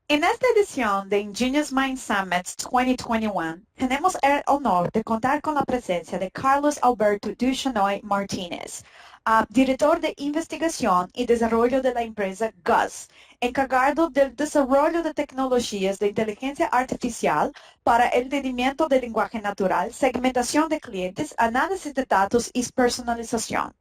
En esta edición de Ingenious Mind Summit 2021, tenemos el honor de contar con la presencia de Carlos Alberto Duchenoy Martínez, director de investigación y desarrollo de la empresa GUS, encargado del desarrollo de tecnologías de inteligencia artificial para el entendimiento del lenguaje natural, segmentación de clientes, análisis de datos y personalización.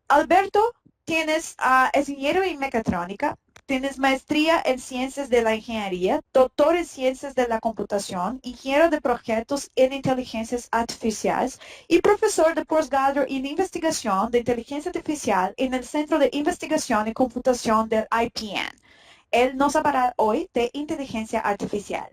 Alberto, es ingeniero en mecatrónica, tienes maestría en ciencias de la ingeniería, doctor en ciencias de la computación, ingeniero de proyectos en inteligencias artificiales y profesor de posgrado en investigación de inteligencia artificial en el Centro de Investigación y Computación del IPN. Él nos hablará hoy de inteligencia artificial.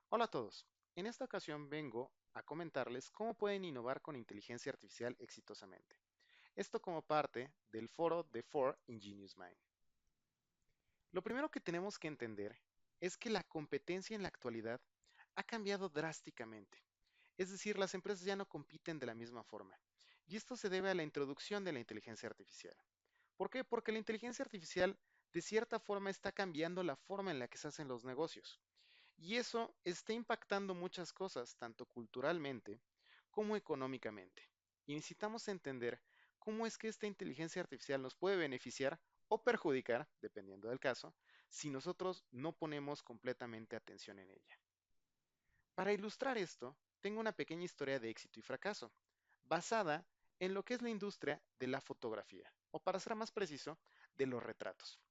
Hola a todos. En esta ocasión vengo a comentarles cómo pueden innovar con inteligencia artificial exitosamente. Esto como parte del foro de For Ingenious Mind. Lo primero que tenemos que entender es que la competencia en la actualidad ha cambiado drásticamente. Es decir, las empresas ya no compiten de la misma forma. Y esto se debe a la introducción de la inteligencia artificial. ¿Por qué? Porque la inteligencia artificial de cierta forma está cambiando la forma en la que se hacen los negocios. Y eso está impactando muchas cosas, tanto culturalmente como económicamente. Y necesitamos entender cómo es que esta inteligencia artificial nos puede beneficiar o perjudicar, dependiendo del caso, si nosotros no ponemos completamente atención en ella. Para ilustrar esto, tengo una pequeña historia de éxito y fracaso, basada en lo que es la industria de la fotografía, o para ser más preciso, de los retratos.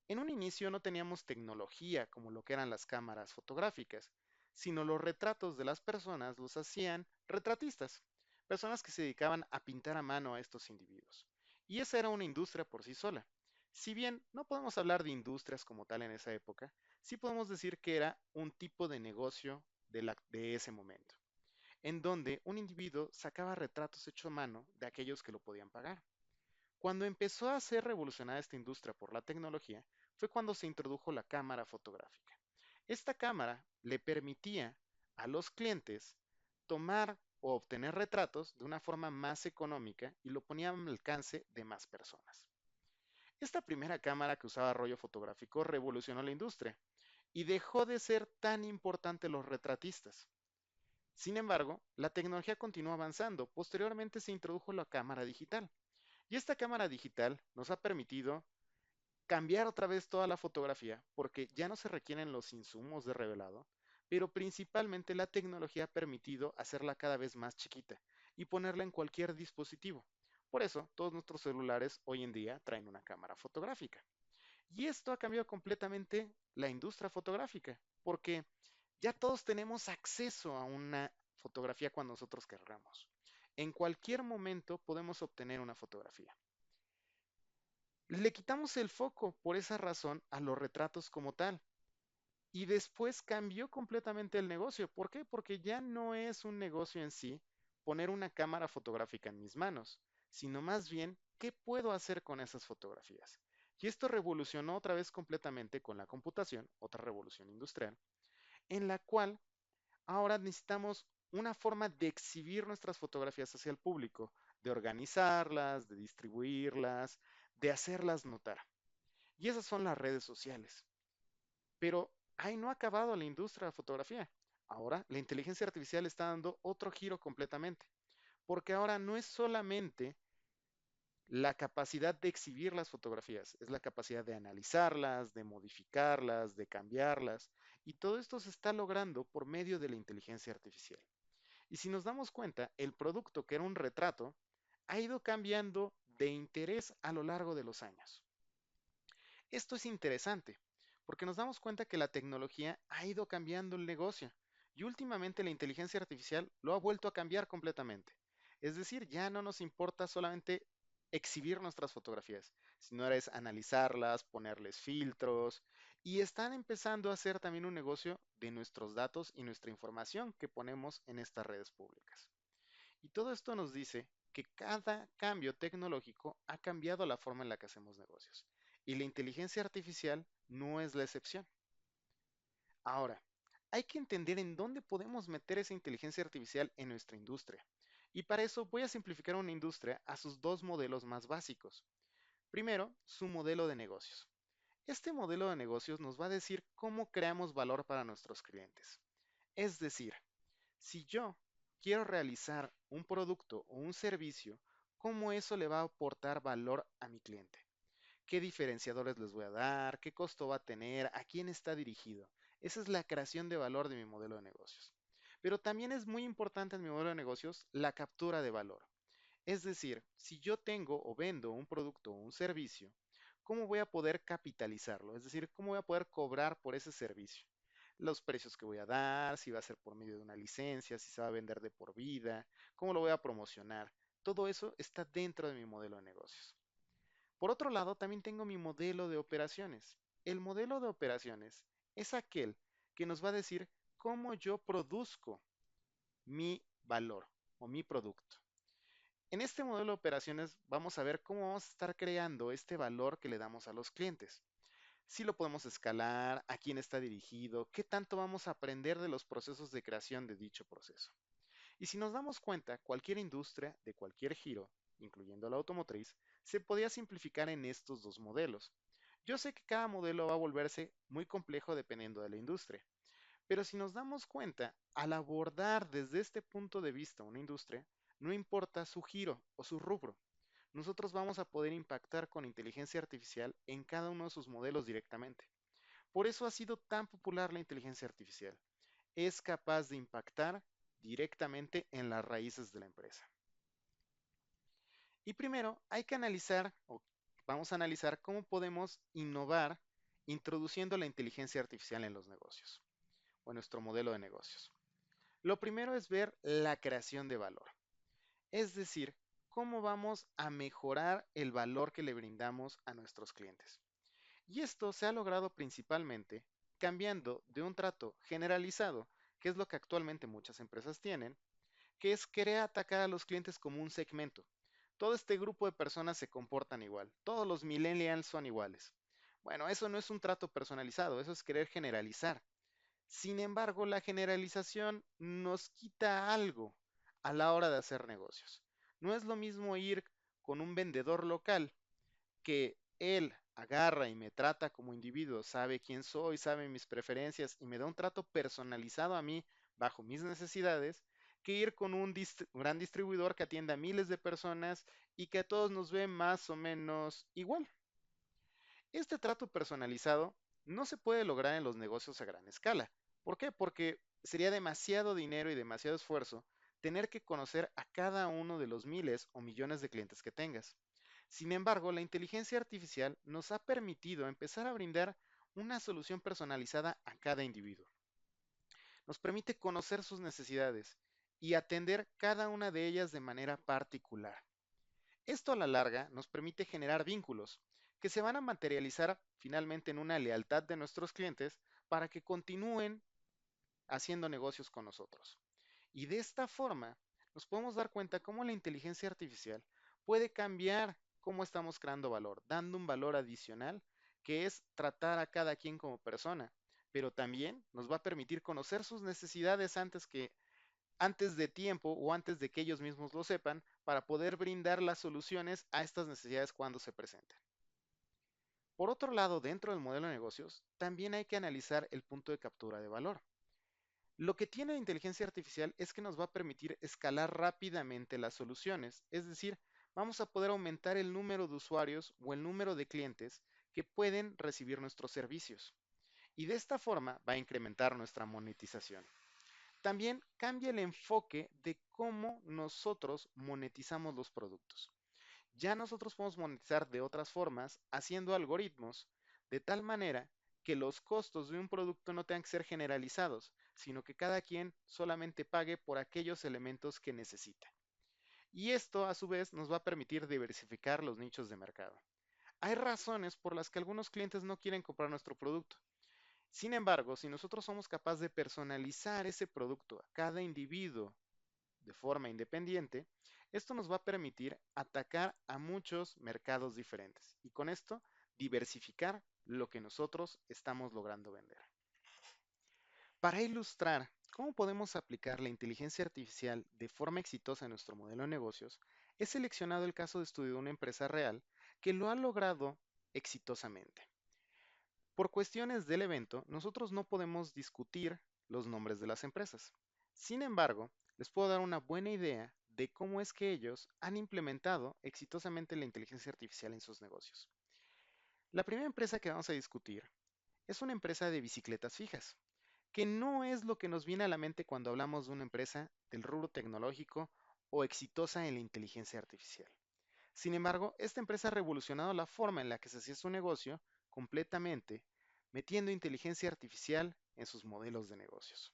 En un inicio no teníamos tecnología como lo que eran las cámaras fotográficas, sino los retratos de las personas los hacían retratistas, personas que se dedicaban a pintar a mano a estos individuos. Y esa era una industria por sí sola. Si bien no podemos hablar de industrias como tal en esa época, sí podemos decir que era un tipo de negocio de ese momento, en donde un individuo sacaba retratos hechos a mano de aquellos que lo podían pagar. Cuando empezó a ser revolucionada esta industria por la tecnología, fue cuando se introdujo la cámara fotográfica. Esta cámara le permitía a los clientes tomar o obtener retratos de una forma más económica y lo ponía al alcance de más personas. Esta primera cámara que usaba rollo fotográfico revolucionó la industria y dejó de ser tan importante los retratistas. Sin embargo, la tecnología continuó avanzando. Posteriormente se introdujo la cámara digital. Y esta cámara digital nos ha permitido cambiar otra vez toda la fotografía porque ya no se requieren los insumos de revelado, pero principalmente la tecnología ha permitido hacerla cada vez más chiquita y ponerla en cualquier dispositivo. Por eso, todos nuestros celulares hoy en día traen una cámara fotográfica. Y esto ha cambiado completamente la industria fotográfica, porque ya todos tenemos acceso a una fotografía cuando nosotros querramos. En cualquier momento podemos obtener una fotografía. Le quitamos el foco por esa razón a los retratos como tal. Y después cambió completamente el negocio. ¿Por qué? Porque ya no es un negocio en sí poner una cámara fotográfica en mis manos, sino más bien qué puedo hacer con esas fotografías. Y esto revolucionó otra vez completamente con la computación, otra revolución industrial, en la cual ahora necesitamos una forma de exhibir nuestras fotografías hacia el público, de organizarlas, de distribuirlas, de hacerlas notar. Y esas son las redes sociales. Pero ahí no ha acabado la industria de la fotografía. Ahora la inteligencia artificial está dando otro giro completamente, porque ahora no es solamente la capacidad de exhibir las fotografías, es la capacidad de analizarlas, de modificarlas, de cambiarlas, y todo esto se está logrando por medio de la inteligencia artificial. Y si nos damos cuenta, el producto que era un retrato ha ido cambiando de interés a lo largo de los años. Esto es interesante, porque nos damos cuenta que la tecnología ha ido cambiando el negocio y últimamente la inteligencia artificial lo ha vuelto a cambiar completamente. Es decir, ya no nos importa solamente exhibir nuestras fotografías, sino ahora es analizarlas, ponerles filtros y están empezando a hacer también un negocio de nuestros datos y nuestra información que ponemos en estas redes públicas. Y todo esto nos dice que cada cambio tecnológico ha cambiado la forma en la que hacemos negocios. Y la inteligencia artificial no es la excepción. Ahora, hay que entender en dónde podemos meter esa inteligencia artificial en nuestra industria. Y para eso voy a simplificar una industria a sus dos modelos más básicos. Primero, su modelo de negocios. Este modelo de negocios nos va a decir cómo creamos valor para nuestros clientes. Es decir, si yo quiero realizar un producto o un servicio, ¿cómo eso le va a aportar valor a mi cliente? ¿Qué diferenciadores les voy a dar? ¿Qué costo va a tener? ¿A quién está dirigido? Esa es la creación de valor de mi modelo de negocios. Pero también es muy importante en mi modelo de negocios la captura de valor. Es decir, si yo tengo o vendo un producto o un servicio, ¿cómo voy a poder capitalizarlo? Es decir, ¿cómo voy a poder cobrar por ese servicio? Los precios que voy a dar, si va a ser por medio de una licencia, si se va a vender de por vida, cómo lo voy a promocionar. Todo eso está dentro de mi modelo de negocios. Por otro lado, también tengo mi modelo de operaciones. El modelo de operaciones es aquel que nos va a decir cómo yo produzco mi valor o mi producto. En este modelo de operaciones vamos a ver cómo vamos a estar creando este valor que le damos a los clientes. Si lo podemos escalar, a quién está dirigido, qué tanto vamos a aprender de los procesos de creación de dicho proceso. Y si nos damos cuenta, cualquier industria de cualquier giro, incluyendo la automotriz, se podía simplificar en estos dos modelos. Yo sé que cada modelo va a volverse muy complejo dependiendo de la industria, pero si nos damos cuenta, al abordar desde este punto de vista una industria, no importa su giro o su rubro, nosotros vamos a poder impactar con inteligencia artificial en cada uno de sus modelos directamente. Por eso ha sido tan popular la inteligencia artificial. Es capaz de impactar directamente en las raíces de la empresa. Y primero hay que analizar, o vamos a analizar cómo podemos innovar introduciendo la inteligencia artificial en los negocios o en nuestro modelo de negocios. Lo primero es ver la creación de valor, es decir, cómo vamos a mejorar el valor que le brindamos a nuestros clientes. Y esto se ha logrado principalmente cambiando de un trato generalizado, que es lo que actualmente muchas empresas tienen, que es querer atacar a los clientes como un segmento. Todo este grupo de personas se comportan igual, todos los millennials son iguales. Bueno, eso no es un trato personalizado, eso es querer generalizar. Sin embargo, la generalización nos quita algo a la hora de hacer negocios. No es lo mismo ir con un vendedor local que él agarra y me trata como individuo, sabe quién soy, sabe mis preferencias y me da un trato personalizado a mí bajo mis necesidades, que ir con un gran distribuidor que atienda a miles de personas y que a todos nos ve más o menos igual. Este trato personalizado no se puede lograr en los negocios a gran escala. ¿Por qué? Porque sería demasiado dinero y demasiado esfuerzo tener que conocer a cada uno de los miles o millones de clientes que tengas. Sin embargo, la inteligencia artificial nos ha permitido empezar a brindar una solución personalizada a cada individuo. Nos permite conocer sus necesidades y atender cada una de ellas de manera particular. Esto a la larga nos permite generar vínculos que se van a materializar finalmente en una lealtad de nuestros clientes para que continúen haciendo negocios con nosotros. Y de esta forma nos podemos dar cuenta cómo la inteligencia artificial puede cambiar cómo estamos creando valor, dando un valor adicional que es tratar a cada quien como persona, pero también nos va a permitir conocer sus necesidades antes de tiempo o antes de que ellos mismos lo sepan para poder brindar las soluciones a estas necesidades cuando se presenten. Por otro lado, dentro del modelo de negocios, también hay que analizar el punto de captura de valor. Lo que tiene la inteligencia artificial es que nos va a permitir escalar rápidamente las soluciones, es decir, vamos a poder aumentar el número de usuarios o el número de clientes que pueden recibir nuestros servicios. Y de esta forma va a incrementar nuestra monetización. También cambia el enfoque de cómo nosotros monetizamos los productos. Ya nosotros podemos monetizar de otras formas haciendo algoritmos de tal manera que los costos de un producto no tengan que ser generalizados, sino que cada quien solamente pague por aquellos elementos que necesita. Y esto a su vez nos va a permitir diversificar los nichos de mercado. Hay razones por las que algunos clientes no quieren comprar nuestro producto. Sin embargo, si nosotros somos capaces de personalizar ese producto a cada individuo de forma independiente, esto nos va a permitir atacar a muchos mercados diferentes y con esto diversificar lo que nosotros estamos logrando vender. Para ilustrar cómo podemos aplicar la inteligencia artificial de forma exitosa en nuestro modelo de negocios, he seleccionado el caso de estudio de una empresa real que lo ha logrado exitosamente. Por cuestiones del evento, nosotros no podemos discutir los nombres de las empresas. Sin embargo, les puedo dar una buena idea de cómo es que ellos han implementado exitosamente la inteligencia artificial en sus negocios. La primera empresa que vamos a discutir es una empresa de bicicletas fijas, que no es lo que nos viene a la mente cuando hablamos de una empresa del rubro tecnológico o exitosa en la inteligencia artificial. Sin embargo, esta empresa ha revolucionado la forma en la que se hacía su negocio completamente, metiendo inteligencia artificial en sus modelos de negocios.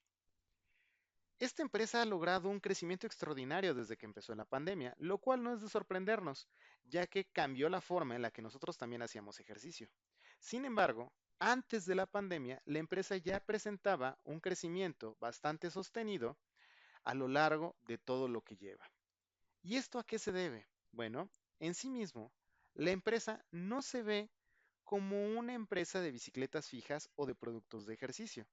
Esta empresa ha logrado un crecimiento extraordinario desde que empezó la pandemia, lo cual no es de sorprendernos, ya que cambió la forma en la que nosotros también hacíamos ejercicio. Sin embargo, antes de la pandemia, la empresa ya presentaba un crecimiento bastante sostenido a lo largo de todo lo que lleva. ¿Y esto a qué se debe? Bueno, en sí mismo, la empresa no se ve como una empresa de bicicletas fijas o de productos de ejercicio.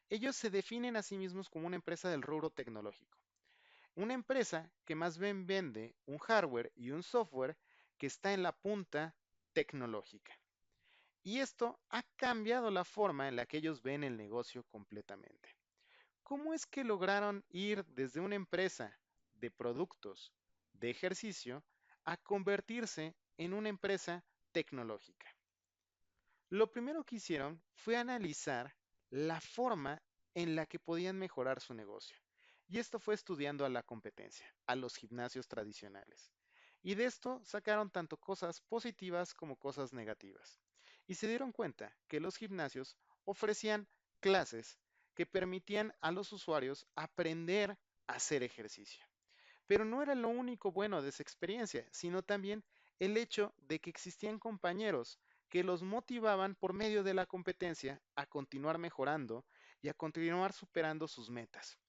Ellos se definen a sí mismos como una empresa del rubro tecnológico. Una empresa que más bien vende un hardware y un software que está en la punta tecnológica. Y esto ha cambiado la forma en la que ellos ven el negocio completamente. ¿Cómo es que lograron ir desde una empresa de productos de ejercicio a convertirse en una empresa tecnológica? Lo primero que hicieron fue analizar la forma en la que podían mejorar su negocio. Y esto fue estudiando a la competencia, a los gimnasios tradicionales. Y de esto sacaron tanto cosas positivas como cosas negativas. Y se dieron cuenta que los gimnasios ofrecían clases que permitían a los usuarios aprender a hacer ejercicio. Pero no era lo único bueno de esa experiencia, sino también el hecho de que existían compañeros que los motivaban por medio de la competencia a continuar mejorando y a continuar superando sus metas.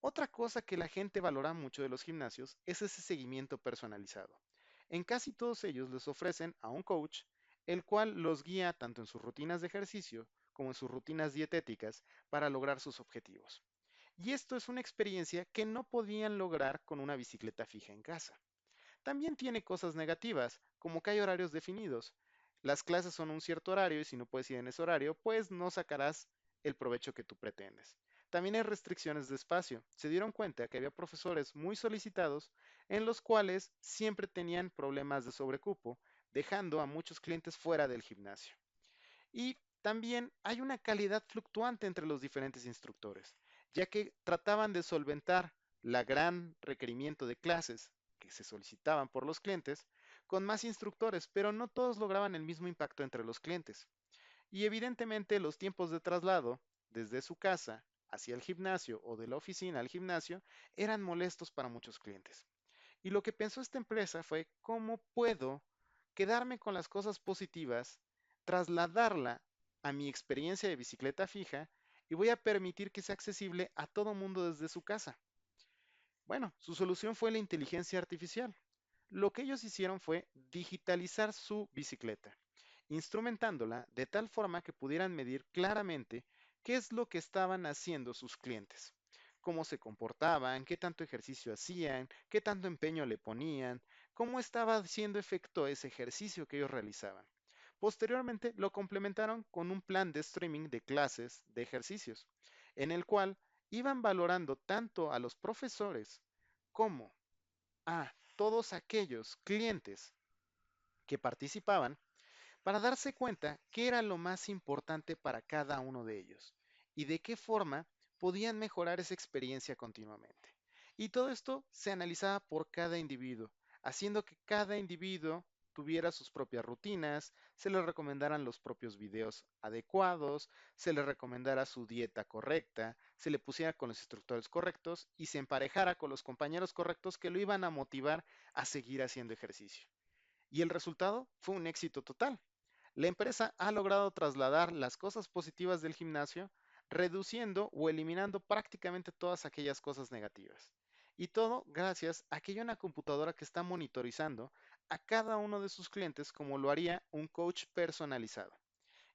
Otra cosa que la gente valora mucho de los gimnasios es ese seguimiento personalizado. En casi todos ellos les ofrecen a un coach, el cual los guía tanto en sus rutinas de ejercicio como en sus rutinas dietéticas para lograr sus objetivos. Y esto es una experiencia que no podían lograr con una bicicleta fija en casa. También tiene cosas negativas, como que hay horarios definidos. Las clases son un cierto horario y si no puedes ir en ese horario, pues no sacarás el provecho que tú pretendes. También hay restricciones de espacio. Se dieron cuenta que había profesores muy solicitados en los cuales siempre tenían problemas de sobrecupo, dejando a muchos clientes fuera del gimnasio. Y también hay una calidad fluctuante entre los diferentes instructores, ya que trataban de solventar la gran requerimiento de clases que se solicitaban por los clientes con más instructores, pero no todos lograban el mismo impacto entre los clientes. Y evidentemente los tiempos de traslado desde su casa hacia el gimnasio o de la oficina al gimnasio eran molestos para muchos clientes. Y lo que pensó esta empresa fue, ¿cómo puedo quedarme con las cosas positivas, trasladarla a mi experiencia de bicicleta fija y voy a permitir que sea accesible a todo mundo desde su casa? Bueno, su solución fue la inteligencia artificial. Lo que ellos hicieron fue digitalizar su bicicleta, instrumentándola de tal forma que pudieran medir claramente qué es lo que estaban haciendo sus clientes, cómo se comportaban, qué tanto ejercicio hacían, qué tanto empeño le ponían, cómo estaba haciendo efecto ese ejercicio que ellos realizaban. Posteriormente lo complementaron con un plan de streaming de clases de ejercicios, en el cual iban valorando tanto a los profesores como a todos aquellos clientes que participaban para darse cuenta qué era lo más importante para cada uno de ellos y de qué forma podían mejorar esa experiencia continuamente. Y todo esto se analizaba por cada individuo, haciendo que cada individuo tuviera sus propias rutinas, se le recomendaran los propios videos adecuados, se le recomendara su dieta correcta, se le pusiera con los instructores correctos y se emparejara con los compañeros correctos que lo iban a motivar a seguir haciendo ejercicio. Y el resultado fue un éxito total. La empresa ha logrado trasladar las cosas positivas del gimnasio, reduciendo o eliminando prácticamente todas aquellas cosas negativas. Y todo gracias a que hay una computadora que está monitorizando a cada uno de sus clientes como lo haría un coach personalizado.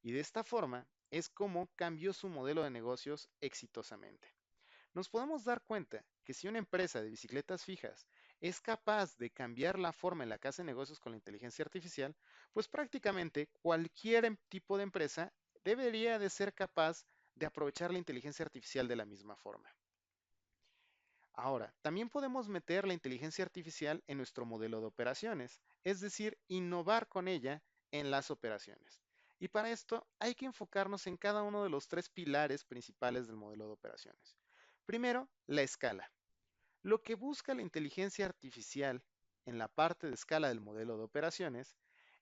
Y de esta forma es como cambió su modelo de negocios exitosamente. nos podemos dar cuenta que si una empresa de bicicletas fijas es capaz de cambiar la forma en la que hace negocios con la inteligencia artificial, pues prácticamente cualquier tipo de empresa debería de ser capaz de aprovechar la inteligencia artificial de la misma forma. Ahora, también podemos meter la inteligencia artificial en nuestro modelo de operaciones, es decir, innovar con ella en las operaciones. Y para esto hay que enfocarnos en cada uno de los tres pilares principales del modelo de operaciones. Primero, la escala. Lo que busca la inteligencia artificial en la parte de escala del modelo de operaciones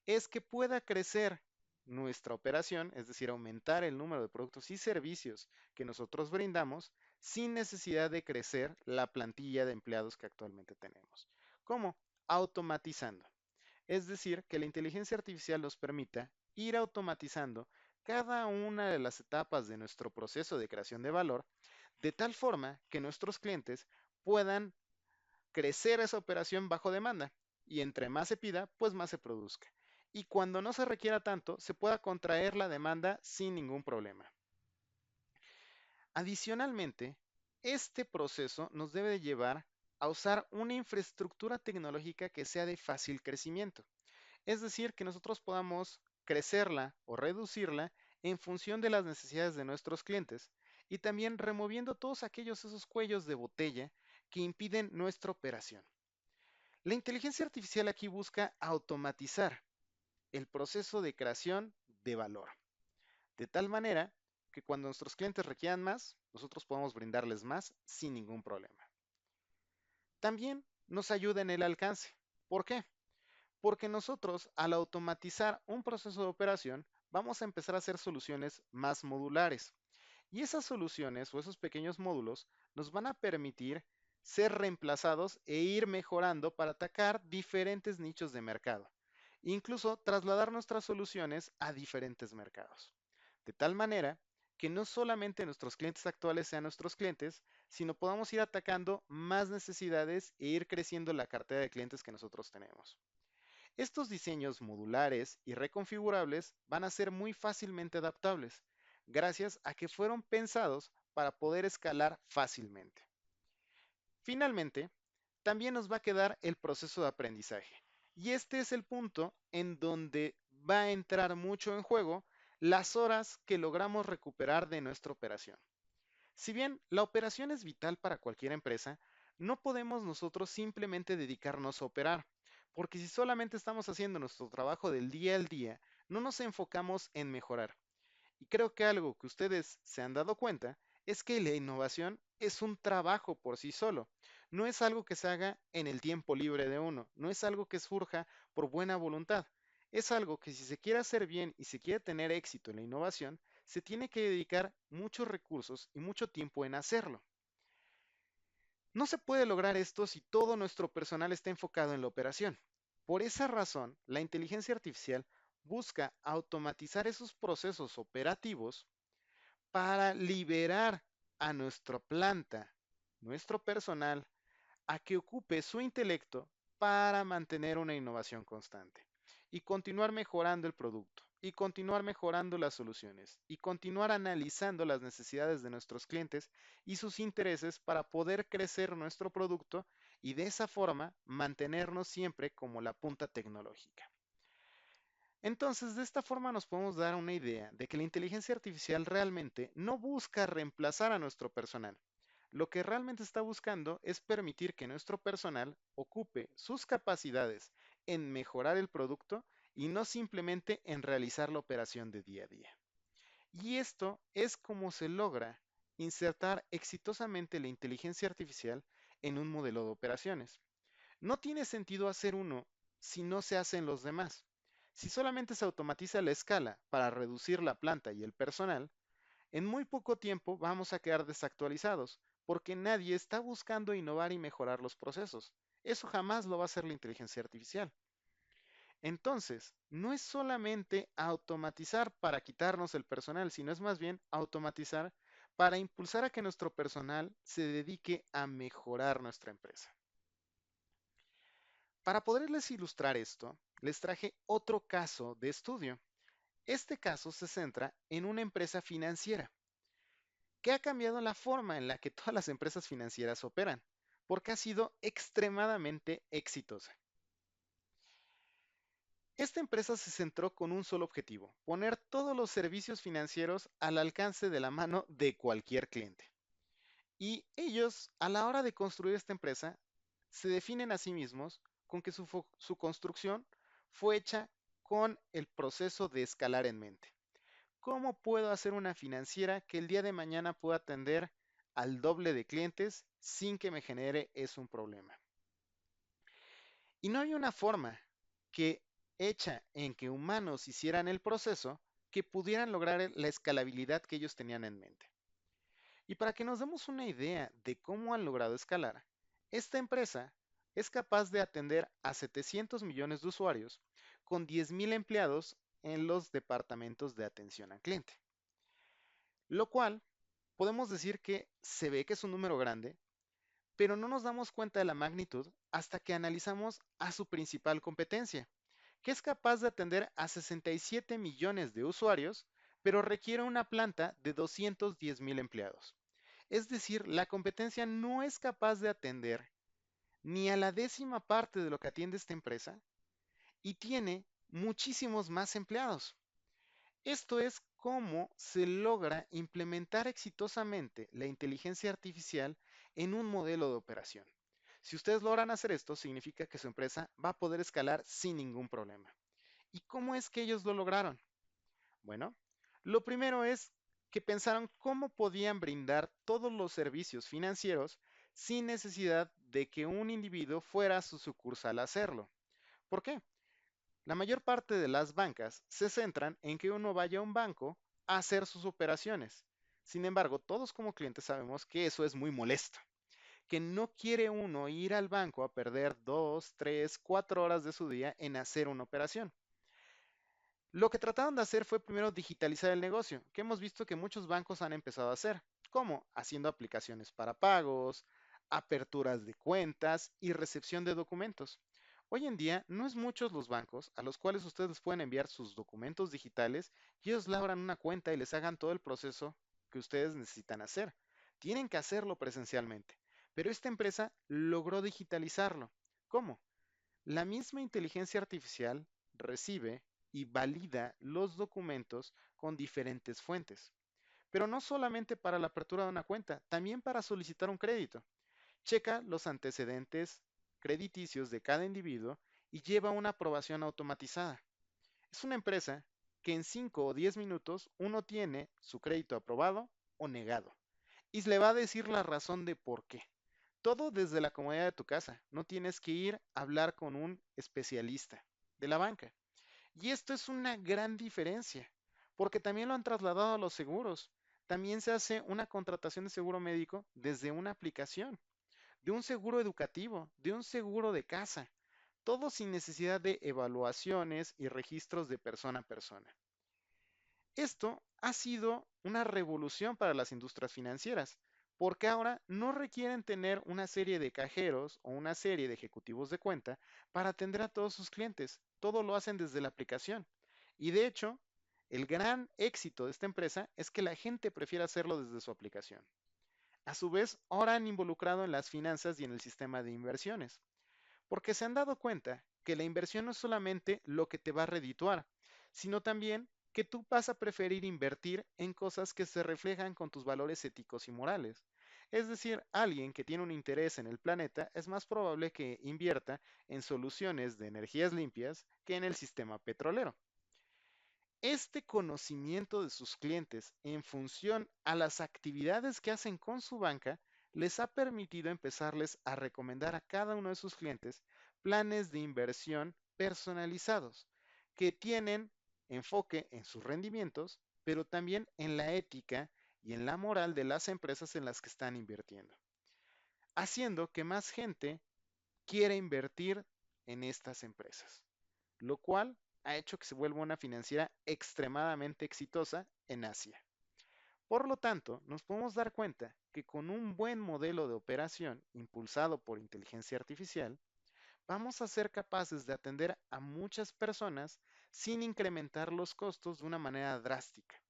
es que pueda crecer nuestra operación, es decir, aumentar el número de productos y servicios que nosotros brindamos sin necesidad de crecer la plantilla de empleados que actualmente tenemos. ¿Cómo? Automatizando. Es decir, que la inteligencia artificial nos permita ir automatizando cada una de las etapas de nuestro proceso de creación de valor, de tal forma que nuestros clientes puedan crecer esa operación bajo demanda y entre más se pida, pues más se produzca. Y cuando no se requiera tanto, se pueda contraer la demanda sin ningún problema. Adicionalmente, este proceso nos debe de llevar a usar una infraestructura tecnológica que sea de fácil crecimiento. Es decir, que nosotros podamos crecerla o reducirla en función de las necesidades de nuestros clientes y también removiendo todos aquellos esos cuellos de botella que impiden nuestra operación. La inteligencia artificial aquí busca automatizar el proceso de creación de valor, de tal manera que cuando nuestros clientes requieran más, nosotros podamos brindarles más sin ningún problema. También nos ayuda en el alcance. ¿Por qué? Porque nosotros, al automatizar un proceso de operación, vamos a empezar a hacer soluciones más modulares. Y esas soluciones o esos pequeños módulos nos van a permitir ser reemplazados e ir mejorando para atacar diferentes nichos de mercado. Incluso trasladar nuestras soluciones a diferentes mercados. De tal manera que no solamente nuestros clientes actuales sean nuestros clientes, sino podamos ir atacando más necesidades e ir creciendo la cartera de clientes que nosotros tenemos. Estos diseños modulares y reconfigurables van a ser muy fácilmente adaptables, gracias a que fueron pensados para poder escalar fácilmente. Finalmente, también nos va a quedar el proceso de aprendizaje. Y este es el punto en donde va a entrar mucho en juego las horas que logramos recuperar de nuestra operación. Si bien la operación es vital para cualquier empresa, no podemos nosotros simplemente dedicarnos a operar, porque si solamente estamos haciendo nuestro trabajo del día al día, no nos enfocamos en mejorar. Y creo que algo que ustedes se han dado cuenta es que la innovación es un trabajo por sí solo. No es algo que se haga en el tiempo libre de uno, no es algo que surja por buena voluntad. Es algo que si se quiere hacer bien y se quiere tener éxito en la innovación, se tiene que dedicar muchos recursos y mucho tiempo en hacerlo. No se puede lograr esto si todo nuestro personal está enfocado en la operación. Por esa razón, la inteligencia artificial busca automatizar esos procesos operativos para liberar a nuestra planta, nuestro personal, a que ocupe su intelecto para mantener una innovación constante y continuar mejorando el producto y continuar mejorando las soluciones y continuar analizando las necesidades de nuestros clientes y sus intereses para poder crecer nuestro producto y de esa forma mantenernos siempre como la punta tecnológica. Entonces, de esta forma nos podemos dar una idea de que la inteligencia artificial realmente no busca reemplazar a nuestro personal. Lo que realmente está buscando es permitir que nuestro personal ocupe sus capacidades en mejorar el producto y no simplemente en realizar la operación de día a día. Y esto es como se logra insertar exitosamente la inteligencia artificial en un modelo de operaciones. No tiene sentido hacer uno si no se hacen los demás. Si solamente se automatiza la escala para reducir la planta y el personal, en muy poco tiempo vamos a quedar desactualizados, porque nadie está buscando innovar y mejorar los procesos. Eso jamás lo va a hacer la inteligencia artificial. Entonces, no es solamente automatizar para quitarnos el personal, sino es más bien automatizar para impulsar a que nuestro personal se dedique a mejorar nuestra empresa. Para poderles ilustrar esto, les traje otro caso de estudio. Este caso se centra en una empresa financiera. que ha cambiado la forma en la que todas las empresas financieras operan, porque ha sido extremadamente exitosa. Esta empresa se centró con un solo objetivo, poner todos los servicios financieros al alcance de la mano de cualquier cliente. Y ellos, a la hora de construir esta empresa, se definen a sí mismos con que su construcción fue hecha con el proceso de escalar en mente. ¿Cómo puedo hacer una financiera que el día de mañana pueda atender al doble de clientes sin que me genere eso un problema? Y no hay una forma que hecha en que humanos hicieran el proceso que pudieran lograr la escalabilidad que ellos tenían en mente. Y para que nos demos una idea de cómo han logrado escalar, esta empresa es capaz de atender a 700 millones de usuarios con 10,000 empleados en los departamentos de atención al cliente. Lo cual podemos decir que se ve que es un número grande, pero no nos damos cuenta de la magnitud hasta que analizamos a su principal competencia, que es capaz de atender a 67 millones de usuarios, pero requiere una planta de 210,000 empleados. Es decir, la competencia no es capaz de atender ni a la décima parte de lo que atiende esta empresa y tiene muchísimos más empleados. Esto es cómo se logra implementar exitosamente la inteligencia artificial en un modelo de operación. Si ustedes logran hacer esto, significa que su empresa va a poder escalar sin ningún problema. ¿Y cómo es que ellos lo lograron? Bueno, lo primero es que pensaron cómo podían brindar todos los servicios financieros sin necesidad de que un individuo fuera a su sucursal a hacerlo. ¿Por qué? La mayor parte de las bancas se centran en que uno vaya a un banco a hacer sus operaciones. Sin embargo, todos como clientes sabemos que eso es muy molesto, que no quiere uno ir al banco a perder 2, 3, 4 horas de su día en hacer una operación. Lo que trataron de hacer fue primero digitalizar el negocio, que hemos visto que muchos bancos han empezado a hacer, como haciendo aplicaciones para pagos, aperturas de cuentas y recepción de documentos. Hoy en día no es muchos los bancos a los cuales ustedes les pueden enviar sus documentos digitales y ellos le abran una cuenta y les hagan todo el proceso que ustedes necesitan hacer. Tienen que hacerlo presencialmente, pero esta empresa logró digitalizarlo. ¿Cómo? La misma inteligencia artificial recibe y valida los documentos con diferentes fuentes, pero no solamente para la apertura de una cuenta, también para solicitar un crédito. Checa los antecedentes crediticios de cada individuo y lleva una aprobación automatizada. Es una empresa que en 5 o 10 minutos uno tiene su crédito aprobado o negado y le va a decir la razón de por qué. Todo desde la comodidad de tu casa. No tienes que ir a hablar con un especialista de la banca. Y esto es una gran diferencia, porque también lo han trasladado a los seguros. También se hace una contratación de seguro médico desde una aplicación, de un seguro educativo, de un seguro de casa, todo sin necesidad de evaluaciones y registros de persona a persona. Esto ha sido una revolución para las industrias financieras, porque ahora no requieren tener una serie de cajeros o una serie de ejecutivos de cuenta para atender a todos sus clientes. Todo lo hacen desde la aplicación. Y de hecho, el gran éxito de esta empresa es que la gente prefiere hacerlo desde su aplicación. A su vez, ahora han involucrado en las finanzas y en el sistema de inversiones, porque se han dado cuenta que la inversión no es solamente lo que te va a redituar, sino también que tú vas a preferir invertir en cosas que se reflejan con tus valores éticos y morales. Es decir, alguien que tiene un interés en el planeta es más probable que invierta en soluciones de energías limpias que en el sistema petrolero. Este conocimiento de sus clientes en función a las actividades que hacen con su banca les ha permitido empezarles a recomendar a cada uno de sus clientes planes de inversión personalizados que tienen enfoque en sus rendimientos, pero también en la ética y en la moral de las empresas en las que están invirtiendo, haciendo que más gente quiera invertir en estas empresas, lo cual ha hecho que se vuelva una financiera extremadamente exitosa en Asia. Por lo tanto, nos podemos dar cuenta que con un buen modelo de operación impulsado por inteligencia artificial, vamos a ser capaces de atender a muchas personas sin incrementar los costos de una manera drástica.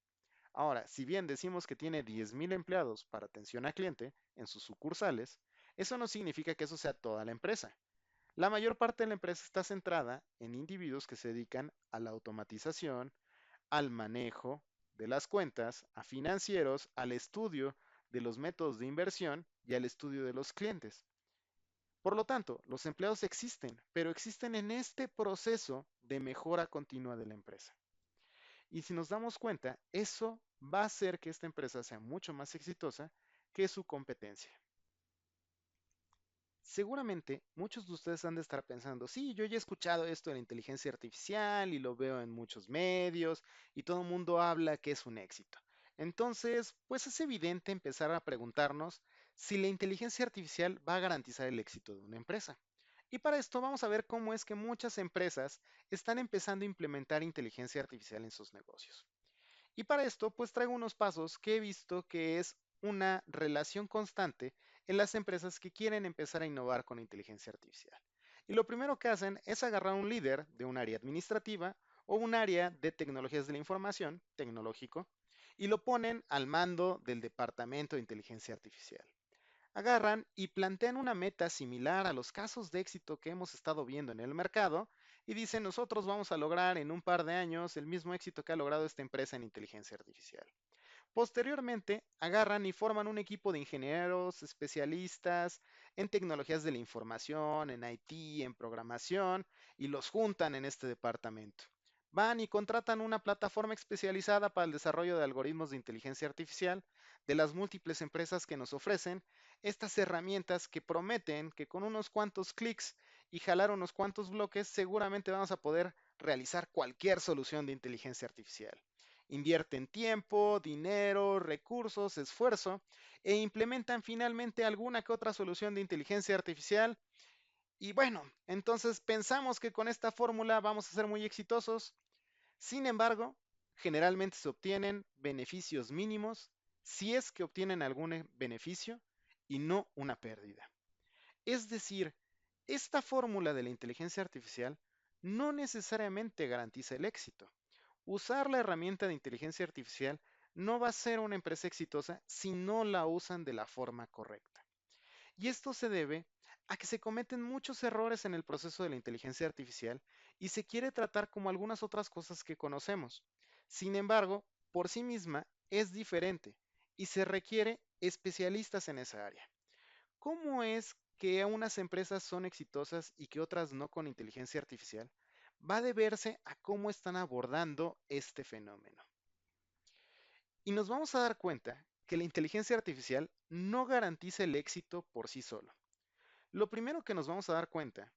Ahora, si bien decimos que tiene 10.000 empleados para atención al cliente en sus sucursales, eso no significa que eso sea toda la empresa. La mayor parte de la empresa está centrada en individuos que se dedican a la automatización, al manejo de las cuentas, a financieros, al estudio de los métodos de inversión y al estudio de los clientes. Por lo tanto, los empleados existen, pero existen en este proceso de mejora continua de la empresa. Y si nos damos cuenta, eso va a hacer que esta empresa sea mucho más exitosa que su competencia. Seguramente muchos de ustedes han de estar pensando, sí, yo ya he escuchado esto de la inteligencia artificial y lo veo en muchos medios y todo el mundo habla que es un éxito. Entonces, pues es evidente empezar a preguntarnos si la inteligencia artificial va a garantizar el éxito de una empresa. Y para esto vamos a ver cómo es que muchas empresas están empezando a implementar inteligencia artificial en sus negocios. Y para esto, pues traigo unos pasos que he visto que es una relación constante en las empresas que quieren empezar a innovar con inteligencia artificial. Y lo primero que hacen es agarrar un líder de un área administrativa o un área de tecnologías de la información, tecnológico, y lo ponen al mando del departamento de inteligencia artificial. Agarran y plantean una meta similar a los casos de éxito que hemos estado viendo en el mercado y dicen, nosotros vamos a lograr en un par de años el mismo éxito que ha logrado esta empresa en inteligencia artificial. Posteriormente, agarran y forman un equipo de ingenieros, especialistas en tecnologías de la información, en IT, en programación, y los juntan en este departamento. Van y contratan una plataforma especializada para el desarrollo de algoritmos de inteligencia artificial de las múltiples empresas que nos ofrecen estas herramientas que prometen que con unos cuantos clics y jalar unos cuantos bloques seguramente vamos a poder realizar cualquier solución de inteligencia artificial. Invierten tiempo, dinero, recursos, esfuerzo e implementan finalmente alguna que otra solución de inteligencia artificial. Y bueno, entonces pensamos que con esta fórmula vamos a ser muy exitosos. Sin embargo, generalmente se obtienen beneficios mínimos si es que obtienen algún beneficio y no una pérdida. Es decir, esta fórmula de la inteligencia artificial no necesariamente garantiza el éxito. Usar la herramienta de inteligencia artificial no va a ser una empresa exitosa si no la usan de la forma correcta. Y esto se debe a que se cometen muchos errores en el proceso de la inteligencia artificial y se quiere tratar como algunas otras cosas que conocemos. Sin embargo, por sí misma es diferente y se requiere especialistas en esa área. ¿Cómo es que unas empresas son exitosas y que otras no con inteligencia artificial? Va a deberse a cómo están abordando este fenómeno. Y nos vamos a dar cuenta que la inteligencia artificial no garantiza el éxito por sí solo. Lo primero que nos vamos a dar cuenta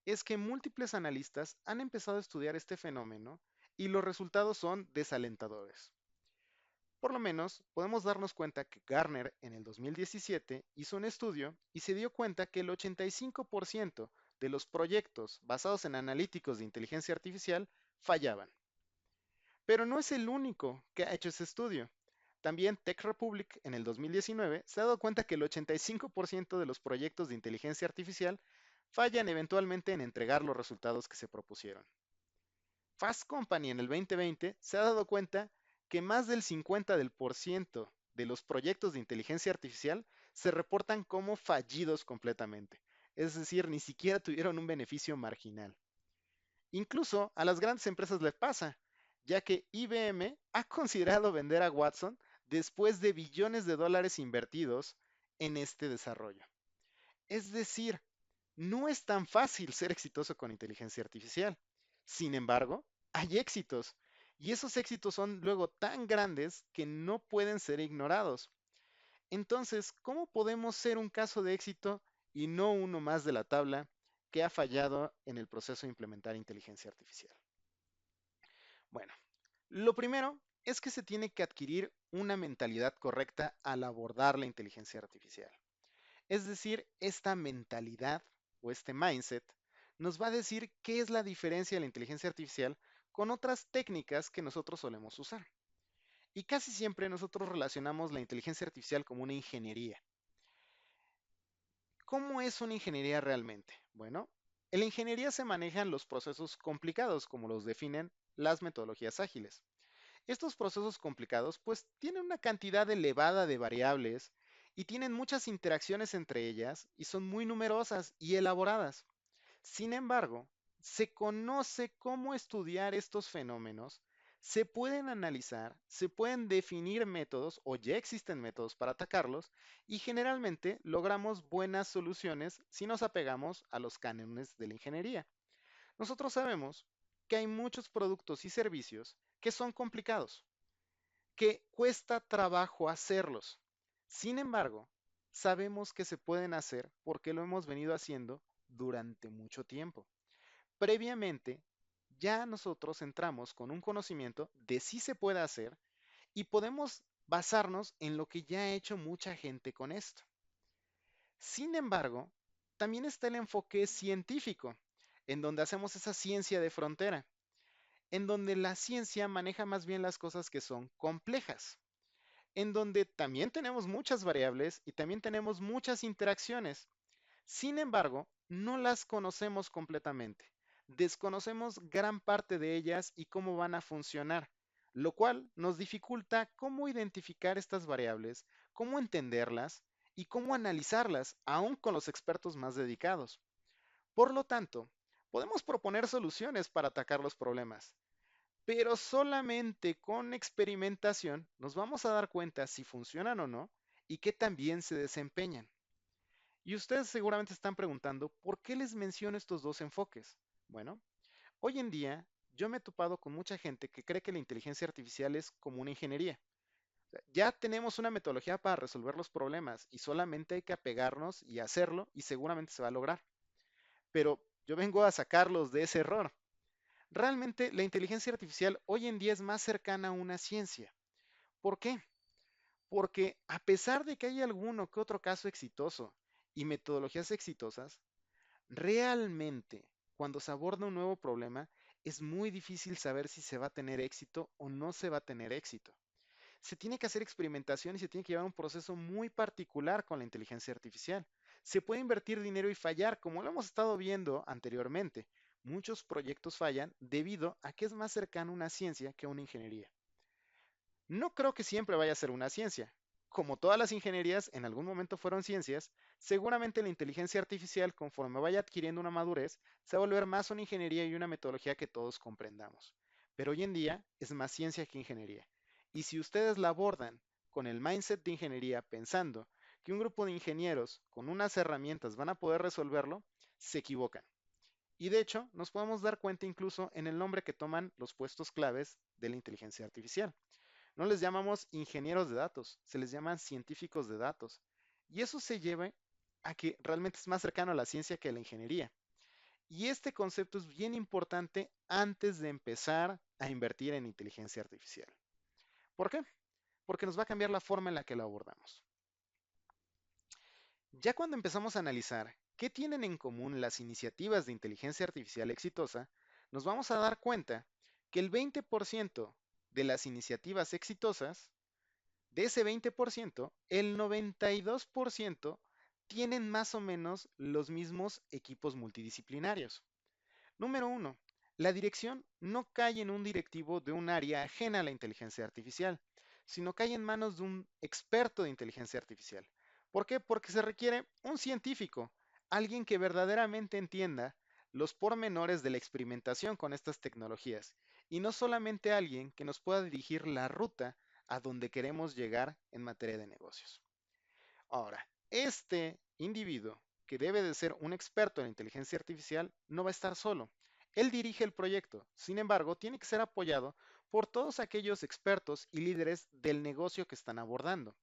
es que múltiples analistas han empezado a estudiar este fenómeno y los resultados son desalentadores. Por lo menos, podemos darnos cuenta que Gartner en el 2017 hizo un estudio y se dio cuenta que el 85% de los proyectos basados en analíticos de inteligencia artificial fallaban. Pero no es el único que ha hecho ese estudio. También Tech Republic en el 2019 se ha dado cuenta que el 85% de los proyectos de inteligencia artificial fallan eventualmente en entregar los resultados que se propusieron. Fast Company en el 2020 se ha dado cuenta que más del 50% de los proyectos de inteligencia artificial se reportan como fallidos completamente. Es decir, ni siquiera tuvieron un beneficio marginal. Incluso a las grandes empresas les pasa, ya que IBM ha considerado vender a Watson después de billones de dólares invertidos en este desarrollo. Es decir, no es tan fácil ser exitoso con inteligencia artificial. Sin embargo, hay éxitos, y esos éxitos son luego tan grandes que no pueden ser ignorados. Entonces, ¿cómo podemos ser un caso de éxito y no uno más de la tabla que ha fallado en el proceso de implementar inteligencia artificial? Bueno, lo primero es que se tiene que adquirir una mentalidad correcta al abordar la inteligencia artificial. Es decir, esta mentalidad o este mindset nos va a decir qué es la diferencia de la inteligencia artificial con otras técnicas que nosotros solemos usar. Y casi siempre nosotros relacionamos la inteligencia artificial como una ingeniería. ¿Cómo es una ingeniería realmente? Bueno, en la ingeniería se manejan los procesos complicados, como los definen las metodologías ágiles. Estos procesos complicados pues tienen una cantidad elevada de variables y tienen muchas interacciones entre ellas y son muy numerosas y elaboradas. Sin embargo, se conoce cómo estudiar estos fenómenos, se pueden analizar, se pueden definir métodos o ya existen métodos para atacarlos y generalmente logramos buenas soluciones si nos apegamos a los cánones de la ingeniería. Nosotros sabemos que hay muchos productos y servicios que son complicados, que cuesta trabajo hacerlos. Sin embargo, sabemos que se pueden hacer porque lo hemos venido haciendo durante mucho tiempo. Previamente, ya nosotros entramos con un conocimiento de si se puede hacer y podemos basarnos en lo que ya ha hecho mucha gente con esto. Sin embargo, también está el enfoque científico, en donde hacemos esa ciencia de frontera, en donde la ciencia maneja más bien las cosas que son complejas, en donde también tenemos muchas variables y también tenemos muchas interacciones. Sin embargo, no las conocemos completamente. Desconocemos gran parte de ellas y cómo van a funcionar, lo cual nos dificulta cómo identificar estas variables, cómo entenderlas y cómo analizarlas, aún con los expertos más dedicados. Por lo tanto, podemos proponer soluciones para atacar los problemas, pero solamente con experimentación nos vamos a dar cuenta si funcionan o no y qué tan bien se desempeñan. Y ustedes seguramente están preguntando, ¿por qué les menciono estos dos enfoques? Bueno, hoy en día yo me he topado con mucha gente que cree que la inteligencia artificial es como una ingeniería. O sea, ya tenemos una metodología para resolver los problemas y solamente hay que apegarnos y hacerlo y seguramente se va a lograr. Pero yo vengo a sacarlos de ese error. Realmente la inteligencia artificial hoy en día es más cercana a una ciencia. ¿Por qué? Porque a pesar de que hay alguno que otro caso exitoso y metodologías exitosas, realmente, cuando se aborda un nuevo problema, es muy difícil saber si se va a tener éxito o no se va a tener éxito. Se tiene que hacer experimentación y se tiene que llevar un proceso muy particular con la inteligencia artificial. Se puede invertir dinero y fallar, como lo hemos estado viendo anteriormente. Muchos proyectos fallan debido a que es más cercano a una ciencia que a una ingeniería. No creo que siempre vaya a ser una ciencia. Como todas las ingenierías en algún momento fueron ciencias, seguramente la inteligencia artificial, conforme vaya adquiriendo una madurez, se va a volver más una ingeniería y una metodología que todos comprendamos. Pero hoy en día es más ciencia que ingeniería. Y si ustedes la abordan con el mindset de ingeniería pensando que un grupo de ingenieros con unas herramientas van a poder resolverlo, se equivocan. Y de hecho, nos podemos dar cuenta incluso en el nombre que toman los puestos claves de la inteligencia artificial. No les llamamos ingenieros de datos, se les llaman científicos de datos. Y eso se lleva a que realmente es más cercano a la ciencia que a la ingeniería. Y este concepto es bien importante antes de empezar a invertir en inteligencia artificial. ¿Por qué? Porque nos va a cambiar la forma en la que lo abordamos. Ya cuando empezamos a analizar qué tienen en común las iniciativas de inteligencia artificial exitosa, nos vamos a dar cuenta que el 20% de las iniciativas exitosas, de ese 20%, el 92% tienen más o menos los mismos equipos multidisciplinarios. Número uno, la dirección no cae en un directivo de un área ajena a la inteligencia artificial, sino cae en manos de un experto de inteligencia artificial. ¿Por qué? Porque se requiere un científico, alguien que verdaderamente entienda los pormenores de la experimentación con estas tecnologías, y no solamente alguien que nos pueda dirigir la ruta a donde queremos llegar en materia de negocios. Ahora, este individuo, que debe de ser un experto en inteligencia artificial, no va a estar solo. Él dirige el proyecto, sin embargo, tiene que ser apoyado por todos aquellos expertos y líderes del negocio que están abordando.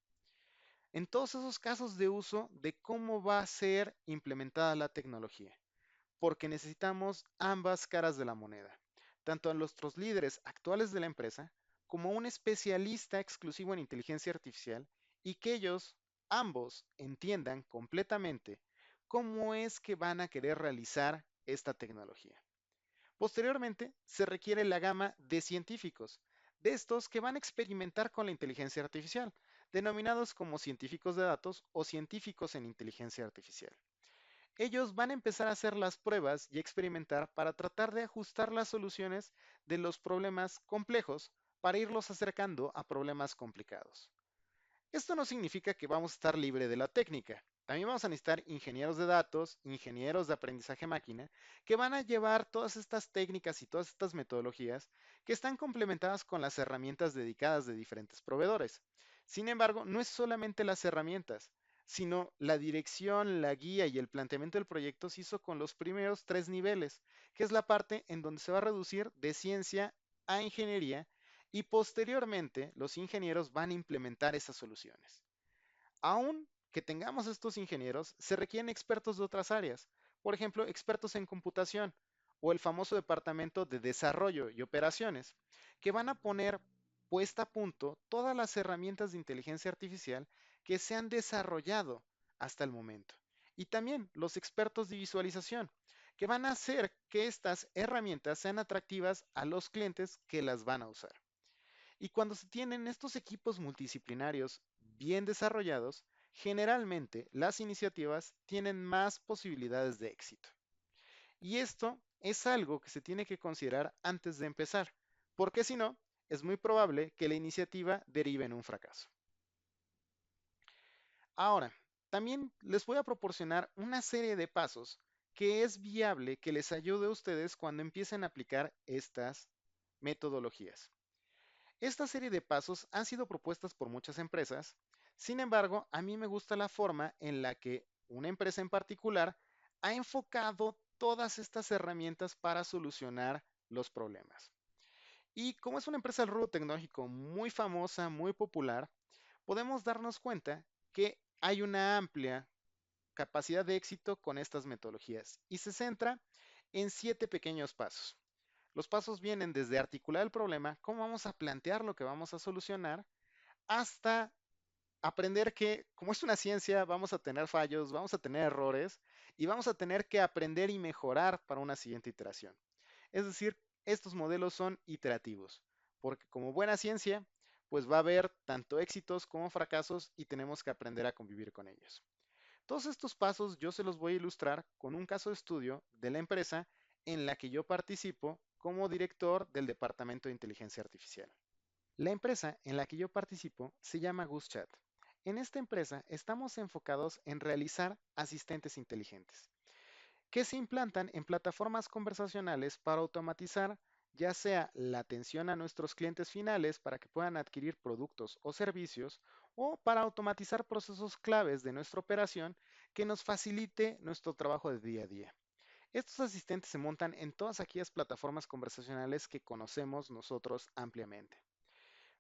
En todos esos casos de uso de cómo va a ser implementada la tecnología, porque necesitamos ambas caras de la moneda, tanto a nuestros líderes actuales de la empresa como a un especialista exclusivo en inteligencia artificial y que ellos ambos entiendan completamente cómo es que van a querer realizar esta tecnología. Posteriormente, se requiere la gama de científicos, de estos que van a experimentar con la inteligencia artificial, denominados como científicos de datos o científicos en inteligencia artificial. Ellos van a empezar a hacer las pruebas y experimentar para tratar de ajustar las soluciones de los problemas complejos para irlos acercando a problemas complicados. Esto no significa que vamos a estar libre de la técnica. También vamos a necesitar ingenieros de datos, ingenieros de aprendizaje máquina, que van a llevar todas estas técnicas y todas estas metodologías que están complementadas con las herramientas dedicadas de diferentes proveedores. Sin embargo, no es solamente las herramientas, sino la dirección, la guía y el planteamiento del proyecto se hizo con los primeros tres niveles, que es la parte en donde se va a reducir de ciencia a ingeniería y posteriormente los ingenieros van a implementar esas soluciones. Aún que tengamos estos ingenieros, se requieren expertos de otras áreas, por ejemplo, expertos en computación o el famoso departamento de desarrollo y operaciones, que van a poner puesta a punto todas las herramientas de inteligencia artificial que se han desarrollado hasta el momento. Y también los expertos de visualización, que van a hacer que estas herramientas sean atractivas a los clientes que las van a usar. Y cuando se tienen estos equipos multidisciplinarios bien desarrollados, generalmente las iniciativas tienen más posibilidades de éxito. Y esto es algo que se tiene que considerar antes de empezar, porque si no, es muy probable que la iniciativa derive en un fracaso. Ahora, también les voy a proporcionar una serie de pasos que es viable que les ayude a ustedes cuando empiecen a aplicar estas metodologías. Esta serie de pasos han sido propuestas por muchas empresas, sin embargo, a mí me gusta la forma en la que una empresa en particular ha enfocado todas estas herramientas para solucionar los problemas. Y como es una empresa del rubro tecnológico muy famosa, muy popular, podemos darnos cuenta que hay una amplia capacidad de éxito con estas metodologías y se centra en 7 pequeños pasos. Los pasos vienen desde articular el problema, cómo vamos a plantear lo que vamos a solucionar, hasta aprender que, como es una ciencia, vamos a tener fallos, vamos a tener errores y vamos a tener que aprender y mejorar para una siguiente iteración. Es decir, estos modelos son iterativos, porque como buena ciencia, pues va a haber tanto éxitos como fracasos y tenemos que aprender a convivir con ellos. Todos estos pasos yo se los voy a ilustrar con un caso de estudio de la empresa en la que yo participo como director del Departamento de Inteligencia Artificial. La empresa en la que yo participo se llama GooseChat. En esta empresa estamos enfocados en realizar asistentes inteligentes que se implantan en plataformas conversacionales para automatizar ya sea la atención a nuestros clientes finales para que puedan adquirir productos o servicios o para automatizar procesos claves de nuestra operación que nos facilite nuestro trabajo de día a día. Estos asistentes se montan en todas aquellas plataformas conversacionales que conocemos nosotros ampliamente.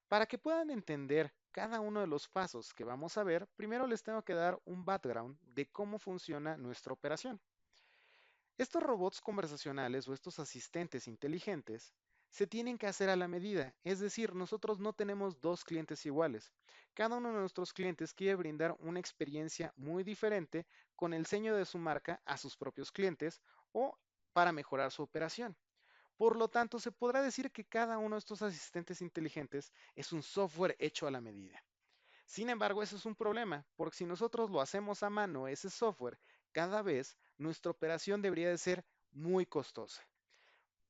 Para que puedan entender cada uno de los pasos que vamos a ver, primero les tengo que dar un background de cómo funciona nuestra operación. Estos robots conversacionales o estos asistentes inteligentes se tienen que hacer a la medida, es decir, nosotros no tenemos dos clientes iguales. Cada uno de nuestros clientes quiere brindar una experiencia muy diferente con el sello de su marca a sus propios clientes o para mejorar su operación. Por lo tanto, se podrá decir que cada uno de estos asistentes inteligentes es un software hecho a la medida. Sin embargo, eso es un problema, porque si nosotros lo hacemos a mano, ese software, cada vez nuestra operación debería de ser muy costosa,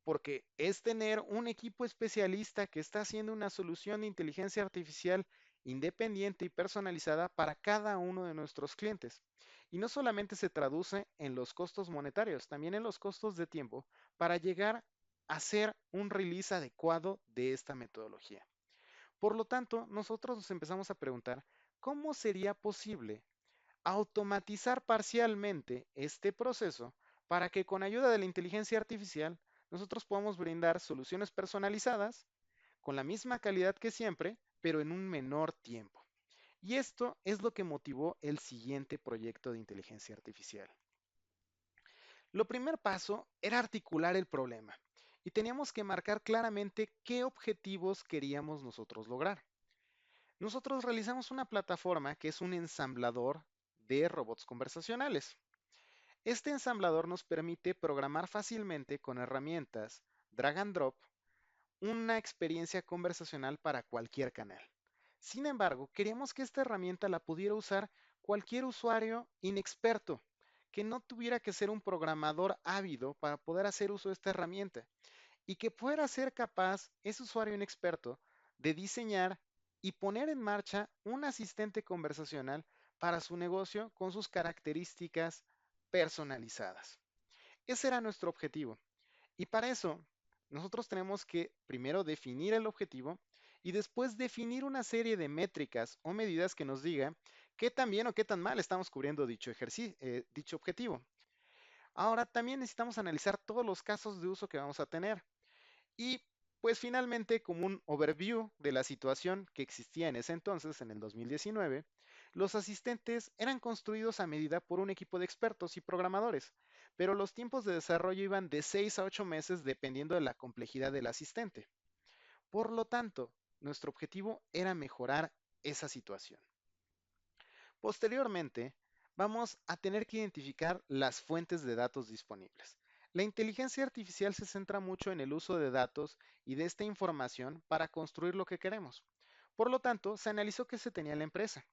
porque es tener un equipo especialista que está haciendo una solución de inteligencia artificial independiente y personalizada para cada uno de nuestros clientes. Y no solamente se traduce en los costos monetarios, también en los costos de tiempo para llegar a hacer un release adecuado de esta metodología. Por lo tanto, nosotros nos empezamos a preguntar, ¿cómo sería posible automatizar parcialmente este proceso para que con ayuda de la inteligencia artificial nosotros podamos brindar soluciones personalizadas con la misma calidad que siempre, pero en un menor tiempo? Y esto es lo que motivó el siguiente proyecto de inteligencia artificial. Lo primer paso era articular el problema y teníamos que marcar claramente qué objetivos queríamos nosotros lograr. Nosotros realizamos una plataforma que es un ensamblador de robots conversacionales. Este ensamblador nos permite programar fácilmente con herramientas drag and drop una experiencia conversacional para cualquier canal. Sin embargo, queríamos que esta herramienta la pudiera usar cualquier usuario inexperto, que no tuviera que ser un programador ávido para poder hacer uso de esta herramienta y que pudiera ser capaz, ese usuario inexperto, de diseñar y poner en marcha un asistente conversacional para su negocio con sus características personalizadas. Ese era nuestro objetivo. Y para eso, nosotros tenemos que primero definir el objetivo y después definir una serie de métricas o medidas que nos diga qué tan bien o qué tan mal estamos cubriendo dicho objetivo. Ahora también necesitamos analizar todos los casos de uso que vamos a tener y pues finalmente como un overview de la situación que existía en ese entonces, en el 2019, los asistentes eran construidos a medida por un equipo de expertos y programadores, pero los tiempos de desarrollo iban de 6 a 8 meses dependiendo de la complejidad del asistente. Por lo tanto, nuestro objetivo era mejorar esa situación. Posteriormente, vamos a tener que identificar las fuentes de datos disponibles. La inteligencia artificial se centra mucho en el uso de datos y de esta información para construir lo que queremos. Por lo tanto, se analizó qué se tenía en la empresa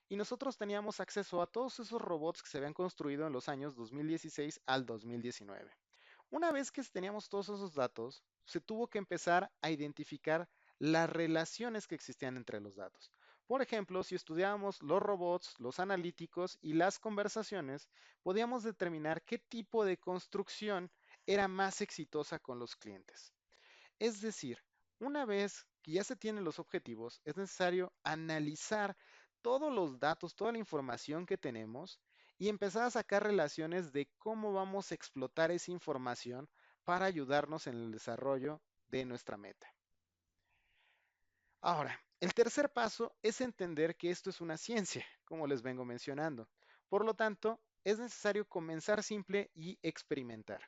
y nosotros teníamos acceso a todos esos robots que se habían construido en los años 2016 al 2019. Una vez que teníamos todos esos datos, se tuvo que empezar a identificar las relaciones que existían entre los datos. Por ejemplo, si estudiábamos los robots, los analíticos y las conversaciones, podíamos determinar qué tipo de construcción era más exitosa con los clientes. Es decir, una vez que ya se tienen los objetivos, es necesario analizar todos los datos, toda la información que tenemos y empezar a sacar relaciones de cómo vamos a explotar esa información para ayudarnos en el desarrollo de nuestra meta. Ahora, el tercer paso es entender que esto es una ciencia, como les vengo mencionando. Por lo tanto, es necesario comenzar simple y experimentar.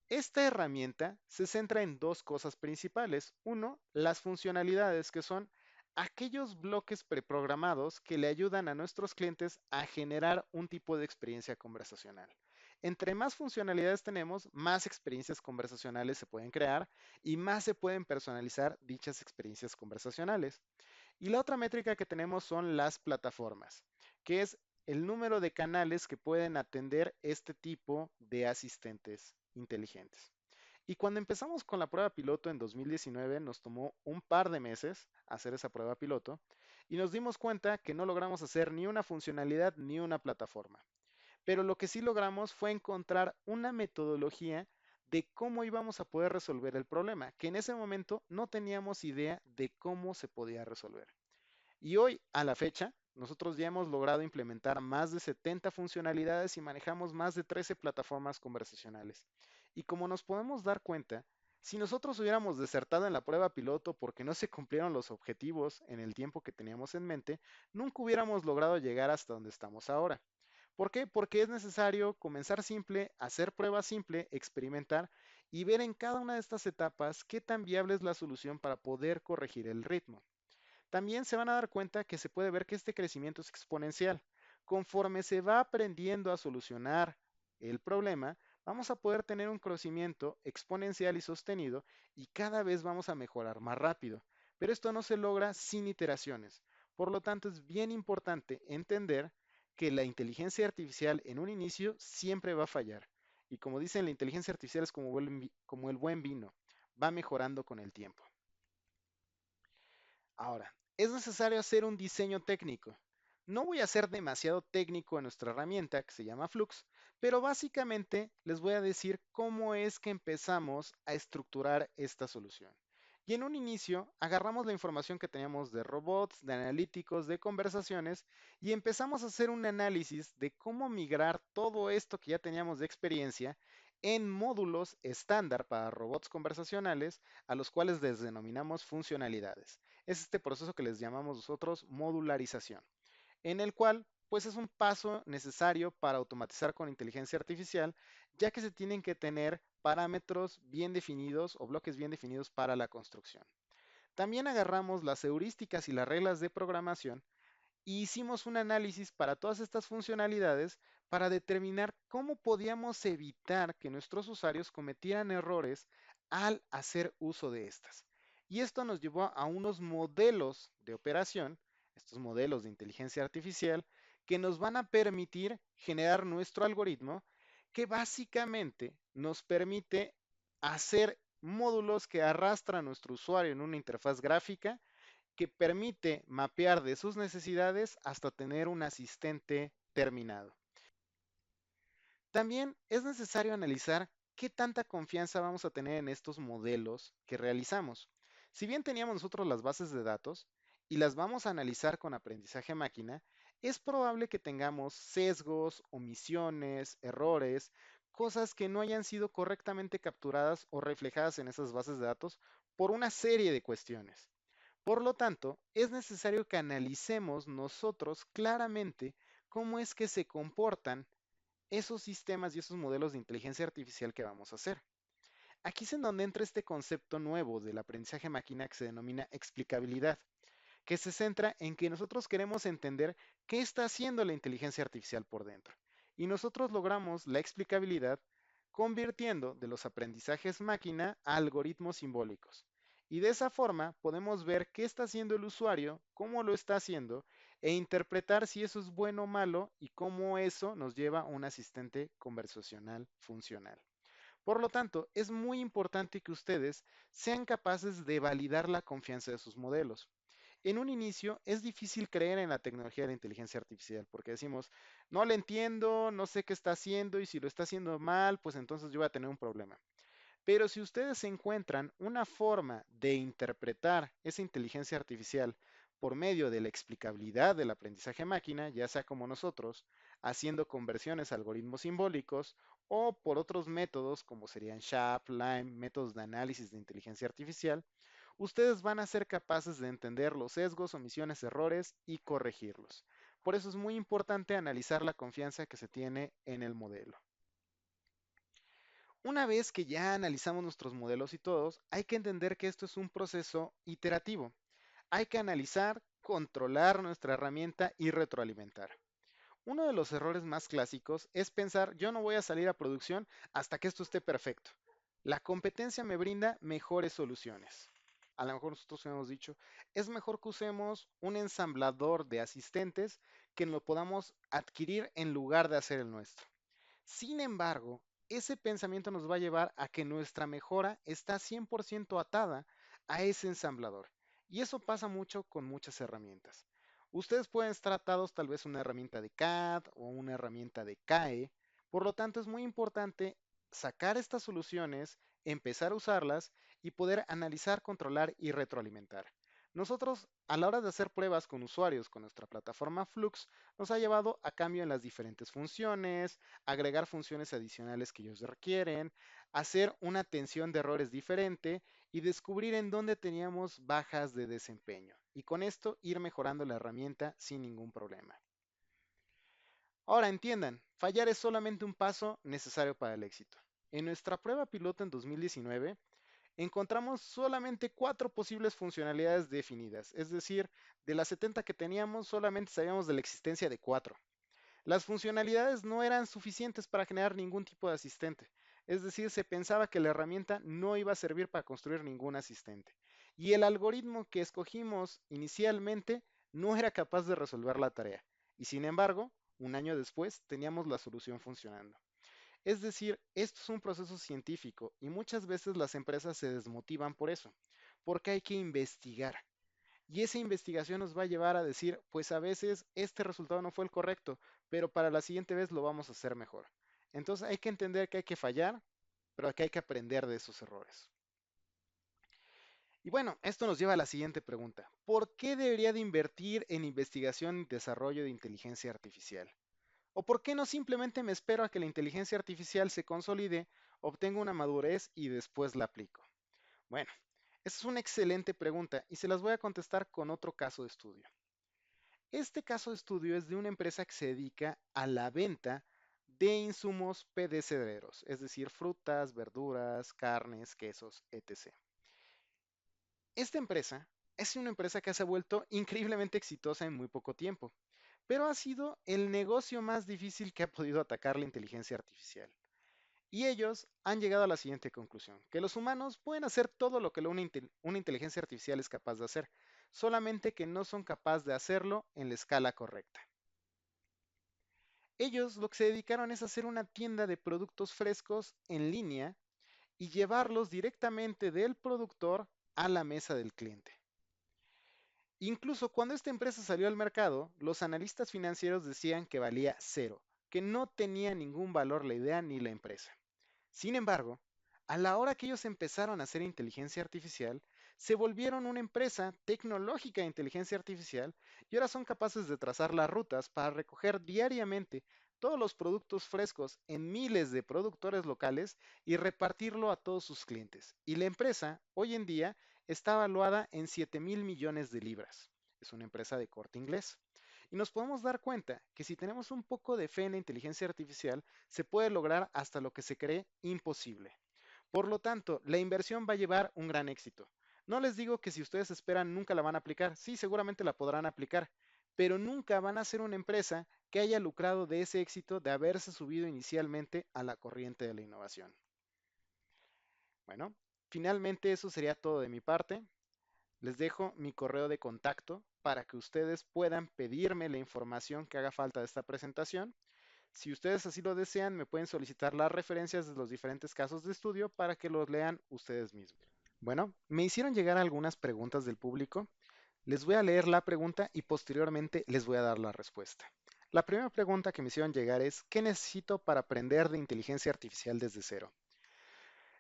Esta herramienta se centra en dos cosas principales. Uno, las funcionalidades, que son aquellos bloques preprogramados que le ayudan a nuestros clientes a generar un tipo de experiencia conversacional. Entre más funcionalidades tenemos, más experiencias conversacionales se pueden crear y más se pueden personalizar dichas experiencias conversacionales. Y la otra métrica que tenemos son las plataformas, que es el número de canales que pueden atender este tipo de asistentes inteligentes. Y cuando empezamos con la prueba piloto en 2019, nos tomó un par de meses hacer esa prueba piloto y nos dimos cuenta que no logramos hacer ni una funcionalidad ni una plataforma. Pero lo que sí logramos fue encontrar una metodología de cómo íbamos a poder resolver el problema, que en ese momento no teníamos idea de cómo se podía resolver. Y hoy, a la fecha, nosotros ya hemos logrado implementar más de 70 funcionalidades y manejamos más de 13 plataformas conversacionales. Y como nos podemos dar cuenta, si nosotros hubiéramos desertado en la prueba piloto porque no se cumplieron los objetivos en el tiempo que teníamos en mente, nunca hubiéramos logrado llegar hasta donde estamos ahora. ¿Por qué? Porque es necesario comenzar simple, hacer pruebas simple, experimentar y ver en cada una de estas etapas qué tan viable es la solución para poder corregir el ritmo. También se van a dar cuenta que se puede ver que este crecimiento es exponencial. Conforme se va aprendiendo a solucionar el problema, vamos a poder tener un crecimiento exponencial y sostenido y cada vez vamos a mejorar más rápido. Pero esto no se logra sin iteraciones. Por lo tanto, es bien importante entender que la inteligencia artificial en un inicio siempre va a fallar. Y como dicen, la inteligencia artificial es como el buen vino, va mejorando con el tiempo. Ahora, es necesario hacer un diseño técnico. No voy a ser demasiado técnico en nuestra herramienta que se llama Flux, pero básicamente les voy a decir cómo es que empezamos a estructurar esta solución. Y en un inicio agarramos la información que teníamos de robots, de analíticos, de conversaciones y empezamos a hacer un análisis de cómo migrar todo esto que ya teníamos de experiencia en módulos estándar para robots conversacionales a los cuales les denominamos funcionalidades. Es este proceso que les llamamos nosotros modularización, en el cual pues es un paso necesario para automatizar con inteligencia artificial, ya que se tienen que tener parámetros bien definidos o bloques bien definidos para la construcción. También agarramos las heurísticas y las reglas de programación y hicimos un análisis para todas estas funcionalidades para determinar cómo podíamos evitar que nuestros usuarios cometieran errores al hacer uso de estas. Y esto nos llevó a unos modelos de operación, estos modelos de inteligencia artificial, que nos van a permitir generar nuestro algoritmo que básicamente nos permite hacer módulos que arrastra a nuestro usuario en una interfaz gráfica que permite mapear de sus necesidades hasta tener un asistente terminado. También es necesario analizar qué tanta confianza vamos a tener en estos modelos que realizamos. Si bien teníamos nosotros las bases de datos y las vamos a analizar con aprendizaje máquina, es probable que tengamos sesgos, omisiones, errores, cosas que no hayan sido correctamente capturadas o reflejadas en esas bases de datos por una serie de cuestiones. Por lo tanto, es necesario que analicemos nosotros claramente cómo es que se comportan esos sistemas y esos modelos de inteligencia artificial que vamos a hacer. Aquí es en donde entra este concepto nuevo del aprendizaje máquina que se denomina explicabilidad, que se centra en que nosotros queremos entender qué está haciendo la inteligencia artificial por dentro. Y nosotros logramos la explicabilidad convirtiendo de los aprendizajes máquina a algoritmos simbólicos. Y de esa forma podemos ver qué está haciendo el usuario, cómo lo está haciendo e interpretar si eso es bueno o malo y cómo eso nos lleva a un asistente conversacional funcional. Por lo tanto, es muy importante que ustedes sean capaces de validar la confianza de sus modelos. En un inicio es difícil creer en la tecnología de la inteligencia artificial porque decimos, no le entiendo, no sé qué está haciendo y si lo está haciendo mal, pues entonces yo voy a tener un problema. Pero si ustedes encuentran una forma de interpretar esa inteligencia artificial por medio de la explicabilidad del aprendizaje máquina, ya sea como nosotros, haciendo conversiones a algoritmos simbólicos o por otros métodos como serían SHAP, LIME, métodos de análisis de inteligencia artificial, ustedes van a ser capaces de entender los sesgos, omisiones, errores y corregirlos. Por eso es muy importante analizar la confianza que se tiene en el modelo. Una vez que ya analizamos nuestros modelos y todos, hay que entender que esto es un proceso iterativo. Hay que analizar, controlar nuestra herramienta y retroalimentar. Uno de los errores más clásicos es pensar, yo no voy a salir a producción hasta que esto esté perfecto. La competencia me brinda mejores soluciones. A lo mejor nosotros hemos dicho, es mejor que usemos un ensamblador de asistentes que lo podamos adquirir en lugar de hacer el nuestro. Sin embargo, ese pensamiento nos va a llevar a que nuestra mejora está 100% atada a ese ensamblador. Y eso pasa mucho con muchas herramientas. Ustedes pueden estar atados tal vez a una herramienta de CAD o una herramienta de CAE. Por lo tanto, es muy importante sacar estas soluciones, empezar a usarlas y poder analizar, controlar y retroalimentar. Nosotros, a la hora de hacer pruebas con usuarios con nuestra plataforma Flux, nos ha llevado a cambio en las diferentes funciones, agregar funciones adicionales que ellos requieren, hacer una atención de errores diferente y descubrir en dónde teníamos bajas de desempeño. Y con esto ir mejorando la herramienta sin ningún problema. Ahora entiendan, fallar es solamente un paso necesario para el éxito. En nuestra prueba piloto en 2019, encontramos solamente 4 posibles funcionalidades definidas, es decir, de las 70 que teníamos, solamente sabíamos de la existencia de 4. Las funcionalidades no eran suficientes para generar ningún tipo de asistente, es decir, se pensaba que la herramienta no iba a servir para construir ningún asistente. Y el algoritmo que escogimos inicialmente no era capaz de resolver la tarea. Y sin embargo, un año después teníamos la solución funcionando. Es decir, esto es un proceso científico y muchas veces las empresas se desmotivan por eso, porque hay que investigar. Y esa investigación nos va a llevar a decir, pues a veces este resultado no fue el correcto, pero para la siguiente vez lo vamos a hacer mejor. Entonces hay que entender que hay que fallar, pero que hay que aprender de esos errores. Y bueno, esto nos lleva a la siguiente pregunta. ¿Por qué debería de invertir en investigación y desarrollo de inteligencia artificial? ¿O por qué no simplemente me espero a que la inteligencia artificial se consolide, obtenga una madurez y después la aplico? Bueno, esa es una excelente pregunta y se las voy a contestar con otro caso de estudio. Este caso de estudio es de una empresa que se dedica a la venta de insumos perecederos, es decir, frutas, verduras, carnes, quesos, etc. Esta empresa es una empresa que se ha vuelto increíblemente exitosa en muy poco tiempo, pero ha sido el negocio más difícil que ha podido atacar la inteligencia artificial. Y ellos han llegado a la siguiente conclusión, que los humanos pueden hacer todo lo que una inteligencia artificial es capaz de hacer, solamente que no son capaces de hacerlo en la escala correcta. Ellos lo que se dedicaron es a hacer una tienda de productos frescos en línea y llevarlos directamente del productor a la mesa del cliente. Incluso cuando esta empresa salió al mercado, los analistas financieros decían que valía cero, que no tenía ningún valor la idea ni la empresa. Sin embargo, a la hora que ellos empezaron a hacer inteligencia artificial, se volvieron una empresa tecnológica de inteligencia artificial y ahora son capaces de trazar las rutas para recoger diariamente todos los productos frescos en miles de productores locales y repartirlo a todos sus clientes. Y la empresa hoy en día está valuada en 7.000 millones de libras. Es una empresa de corte inglés. Y nos podemos dar cuenta que si tenemos un poco de fe en la inteligencia artificial, se puede lograr hasta lo que se cree imposible. Por lo tanto, la inversión va a llevar un gran éxito. No les digo que si ustedes esperan nunca la van a aplicar, sí, seguramente la podrán aplicar, pero nunca van a ser una empresa que haya lucrado de ese éxito de haberse subido inicialmente a la corriente de la innovación. Bueno, finalmente eso sería todo de mi parte. Les dejo mi correo de contacto para que ustedes puedan pedirme la información que haga falta de esta presentación. Si ustedes así lo desean, me pueden solicitar las referencias de los diferentes casos de estudio para que los lean ustedes mismos. Bueno, me hicieron llegar algunas preguntas del público. Les voy a leer la pregunta y posteriormente les voy a dar la respuesta. La primera pregunta que me hicieron llegar es, ¿qué necesito para aprender de inteligencia artificial desde cero?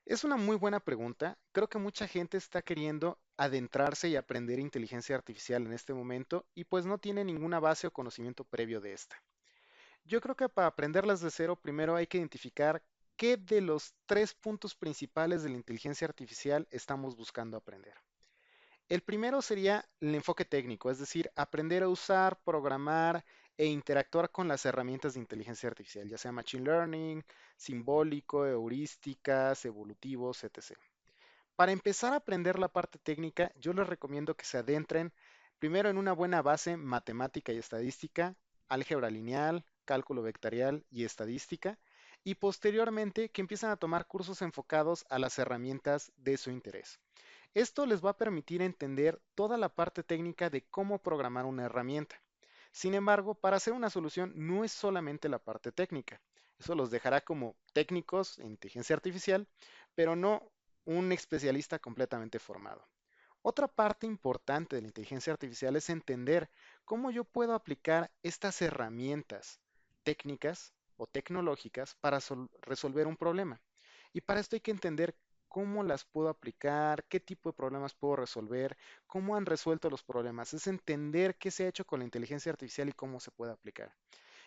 Es una muy buena pregunta. Creo que mucha gente está queriendo adentrarse y aprender inteligencia artificial en este momento y pues no tiene ninguna base o conocimiento previo de esta. Yo creo que para aprenderlas de cero, primero hay que identificar qué de los tres puntos principales de la inteligencia artificial estamos buscando aprender. El primero sería el enfoque técnico, es decir, aprender a usar, programar e interactuar con las herramientas de inteligencia artificial, ya sea machine learning, simbólico, heurísticas, evolutivos, etc. Para empezar a aprender la parte técnica, yo les recomiendo que se adentren primero en una buena base matemática y estadística, álgebra lineal, cálculo vectorial y estadística, y posteriormente que empiecen a tomar cursos enfocados a las herramientas de su interés. Esto les va a permitir entender toda la parte técnica de cómo programar una herramienta. Sin embargo, para hacer una solución no es solamente la parte técnica. Eso los dejará como técnicos en inteligencia artificial, pero no un especialista completamente formado. Otra parte importante de la inteligencia artificial es entender cómo yo puedo aplicar estas herramientas técnicas o tecnológicas para resolver un problema. Y para esto hay que entender cómo las puedo aplicar, qué tipo de problemas puedo resolver, cómo han resuelto los problemas. Es entender qué se ha hecho con la inteligencia artificial y cómo se puede aplicar.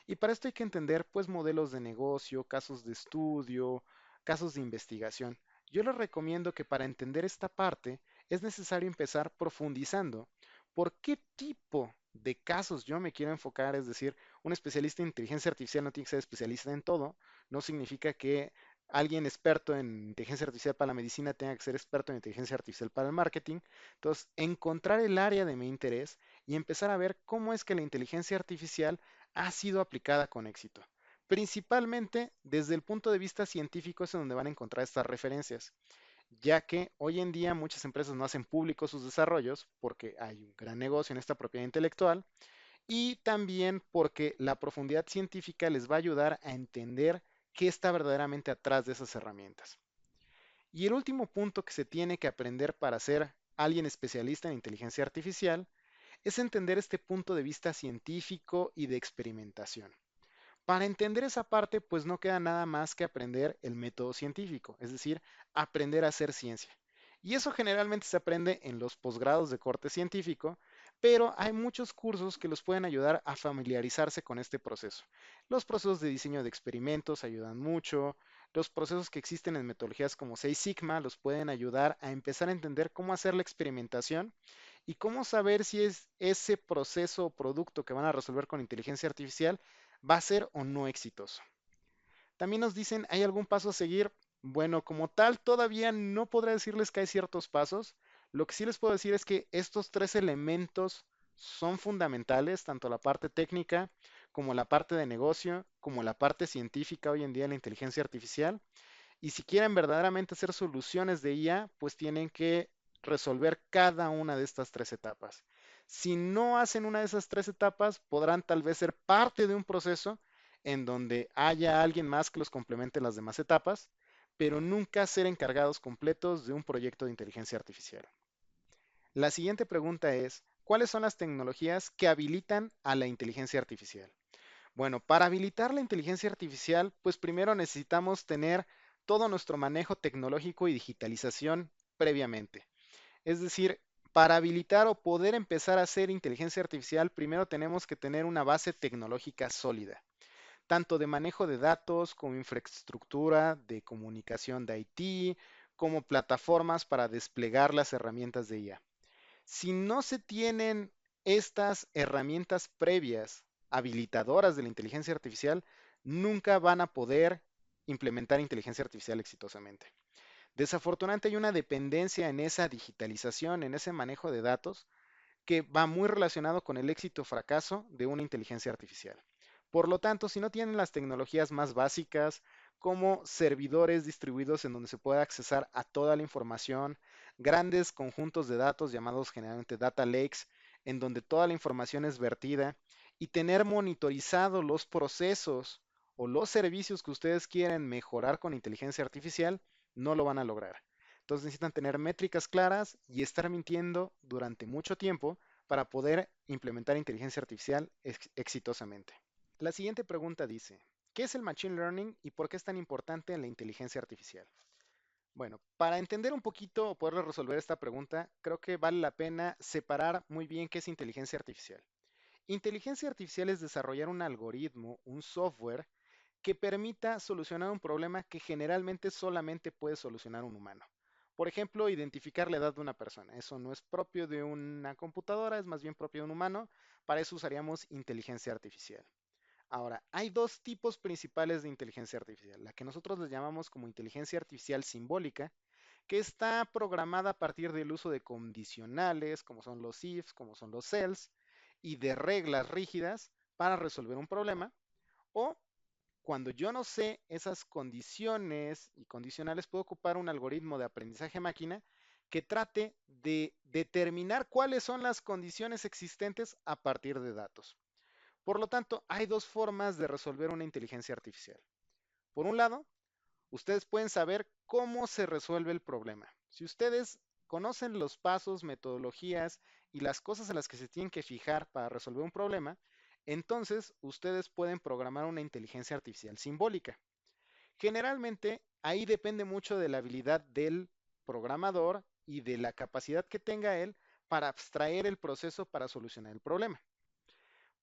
Y para esto hay que entender pues modelos de negocio, casos de estudio, casos de investigación. Yo les recomiendo que para entender esta parte es necesario empezar profundizando por qué tipo de casos yo me quiero enfocar, es decir, un especialista en inteligencia artificial no tiene que ser especialista en todo, no significa que alguien experto en inteligencia artificial para la medicina tenga que ser experto en inteligencia artificial para el marketing. Entonces, encontrar el área de mi interés y empezar a ver cómo es que la inteligencia artificial ha sido aplicada con éxito. Principalmente desde el punto de vista científico es en donde van a encontrar estas referencias, ya que hoy en día muchas empresas no hacen públicos sus desarrollos porque hay un gran negocio en esta propiedad intelectual y también porque la profundidad científica les va a ayudar a entender qué está verdaderamente atrás de esas herramientas. Y el último punto que se tiene que aprender para ser alguien especialista en inteligencia artificial es entender este punto de vista científico y de experimentación. Para entender esa parte, pues no queda nada más que aprender el método científico, es decir, aprender a hacer ciencia. Y eso generalmente se aprende en los posgrados de corte científico, pero hay muchos cursos que los pueden ayudar a familiarizarse con este proceso. Los procesos de diseño de experimentos ayudan mucho, los procesos que existen en metodologías como Six Sigma los pueden ayudar a empezar a entender cómo hacer la experimentación y cómo saber si es ese proceso o producto que van a resolver con inteligencia artificial va a ser o no exitoso. También nos dicen, ¿hay algún paso a seguir? Bueno, como tal, todavía no podré decirles que hay ciertos pasos. Lo que sí les puedo decir es que estos tres elementos son fundamentales, tanto la parte técnica como la parte de negocio, como la parte científica hoy en día, la inteligencia artificial. Y si quieren verdaderamente hacer soluciones de IA, pues tienen que resolver cada una de estas tres etapas. Si no hacen una de esas tres etapas, podrán tal vez ser parte de un proceso en donde haya alguien más que los complemente las demás etapas, pero nunca ser encargados completos de un proyecto de inteligencia artificial. La siguiente pregunta es, ¿cuáles son las tecnologías que habilitan a la inteligencia artificial? Bueno, para habilitar la inteligencia artificial, pues primero necesitamos tener todo nuestro manejo tecnológico y digitalización previamente. Es decir, para habilitar o poder empezar a hacer inteligencia artificial, primero tenemos que tener una base tecnológica sólida, tanto de manejo de datos como infraestructura de comunicación de IT, como plataformas para desplegar las herramientas de IA. Si no se tienen estas herramientas previas habilitadoras de la inteligencia artificial, nunca van a poder implementar inteligencia artificial exitosamente. Desafortunadamente hay una dependencia en esa digitalización, en ese manejo de datos, que va muy relacionado con el éxito o fracaso de una inteligencia artificial. Por lo tanto, si no tienen las tecnologías más básicas, como servidores distribuidos en donde se pueda accesar a toda la información, grandes conjuntos de datos llamados generalmente data lakes, en donde toda la información es vertida, y tener monitorizados los procesos o los servicios que ustedes quieren mejorar con inteligencia artificial, no lo van a lograr. Entonces necesitan tener métricas claras y estar mintiendo durante mucho tiempo para poder implementar inteligencia artificial exitosamente. La siguiente pregunta dice, ¿qué es el Machine Learning y por qué es tan importante en la inteligencia artificial? Bueno, para entender un poquito o poder resolver esta pregunta, creo que vale la pena separar muy bien qué es inteligencia artificial. Inteligencia artificial es desarrollar un algoritmo, un software que permita solucionar un problema que generalmente solamente puede solucionar un humano. Por ejemplo, identificar la edad de una persona. Eso no es propio de una computadora, es más bien propio de un humano. Para eso usaríamos inteligencia artificial. Ahora, hay dos tipos principales de inteligencia artificial. La que nosotros les llamamos como inteligencia artificial simbólica, que está programada a partir del uso de condicionales, como son los ifs, como son los else, y de reglas rígidas para resolver un problema. O cuando yo no sé esas condiciones y condicionales, puedo ocupar un algoritmo de aprendizaje máquina que trate de determinar cuáles son las condiciones existentes a partir de datos. Por lo tanto, hay dos formas de resolver una inteligencia artificial. Por un lado, ustedes pueden saber cómo se resuelve el problema. Si ustedes conocen los pasos, metodologías y las cosas en las que se tienen que fijar para resolver un problema, entonces ustedes pueden programar una inteligencia artificial simbólica. Generalmente, ahí depende mucho de la habilidad del programador y de la capacidad que tenga él para abstraer el proceso para solucionar el problema.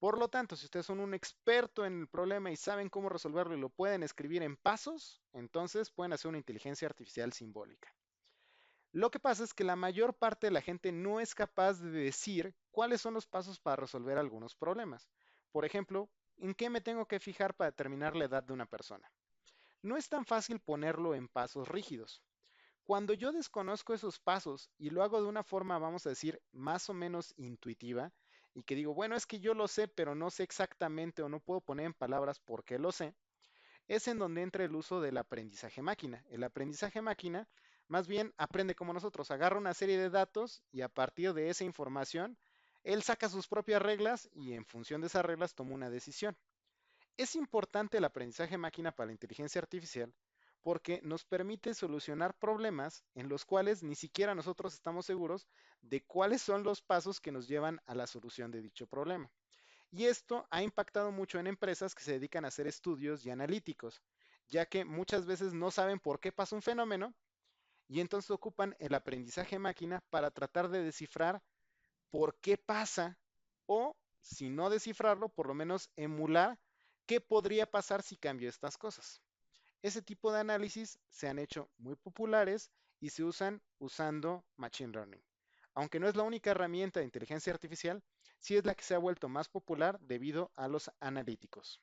Por lo tanto, si ustedes son un experto en el problema y saben cómo resolverlo y lo pueden escribir en pasos, entonces pueden hacer una inteligencia artificial simbólica. Lo que pasa es que la mayor parte de la gente no es capaz de decir cuáles son los pasos para resolver algunos problemas. Por ejemplo, ¿en qué me tengo que fijar para determinar la edad de una persona? No es tan fácil ponerlo en pasos rígidos. Cuando yo desconozco esos pasos y lo hago de una forma, vamos a decir, más o menos intuitiva, y que digo, bueno, es que yo lo sé, pero no sé exactamente o no puedo poner en palabras por qué lo sé, es en donde entra el uso del aprendizaje máquina. El aprendizaje máquina más bien aprende como nosotros, agarra una serie de datos y a partir de esa información, él saca sus propias reglas y en función de esas reglas toma una decisión. Es importante el aprendizaje máquina para la inteligencia artificial porque nos permite solucionar problemas en los cuales ni siquiera nosotros estamos seguros de cuáles son los pasos que nos llevan a la solución de dicho problema. Y esto ha impactado mucho en empresas que se dedican a hacer estudios y analíticos, ya que muchas veces no saben por qué pasa un fenómeno y entonces ocupan el aprendizaje máquina para tratar de descifrar por qué pasa o, si no descifrarlo, por lo menos emular qué podría pasar si cambio estas cosas. Ese tipo de análisis se han hecho muy populares y se usan usando Machine Learning. Aunque no es la única herramienta de inteligencia artificial, sí es la que se ha vuelto más popular debido a los analíticos.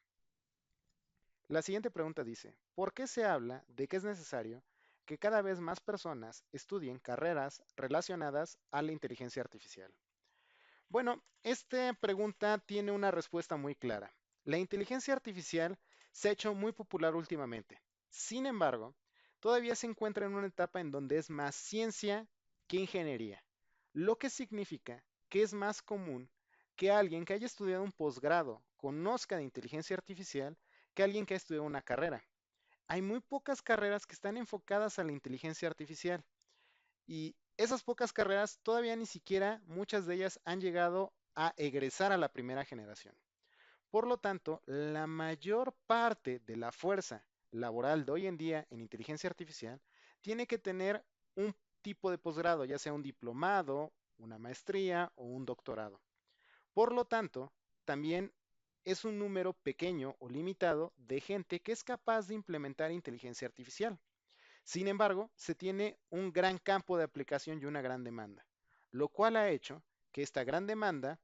La siguiente pregunta dice, ¿por qué se habla de que es necesario que cada vez más personas estudien carreras relacionadas a la inteligencia artificial? Bueno, esta pregunta tiene una respuesta muy clara. La inteligencia artificial se ha hecho muy popular últimamente. Sin embargo, todavía se encuentra en una etapa en donde es más ciencia que ingeniería, lo que significa que es más común que alguien que haya estudiado un posgrado conozca de inteligencia artificial que alguien que ha estudiado una carrera. hay muy pocas carreras que están enfocadas a la inteligencia artificial. Y esas pocas carreras todavía ni siquiera muchas de ellas han llegado a egresar a la primera generación. Por lo tanto, la mayor parte de la fuerza laboral de hoy en día en inteligencia artificial tiene que tener un tipo de posgrado, ya sea un diplomado, una maestría o un doctorado. Por lo tanto, también es un número pequeño o limitado de gente que es capaz de implementar inteligencia artificial. Sin embargo, se tiene un gran campo de aplicación y una gran demanda, lo cual ha hecho que esta gran demanda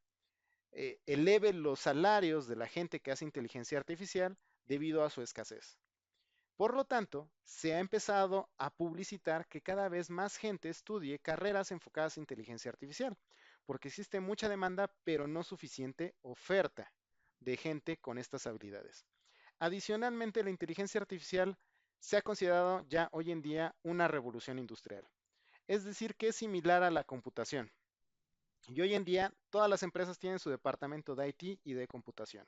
eleve los salarios de la gente que hace inteligencia artificial debido a su escasez. Por lo tanto, se ha empezado a publicitar que cada vez más gente estudie carreras enfocadas en inteligencia artificial, porque existe mucha demanda, pero no suficiente oferta de gente con estas habilidades. Adicionalmente, la inteligencia artificial se ha considerado ya hoy en día una revolución industrial, es decir, que es similar a la computación. Y hoy en día todas las empresas tienen su departamento de IT y de computación.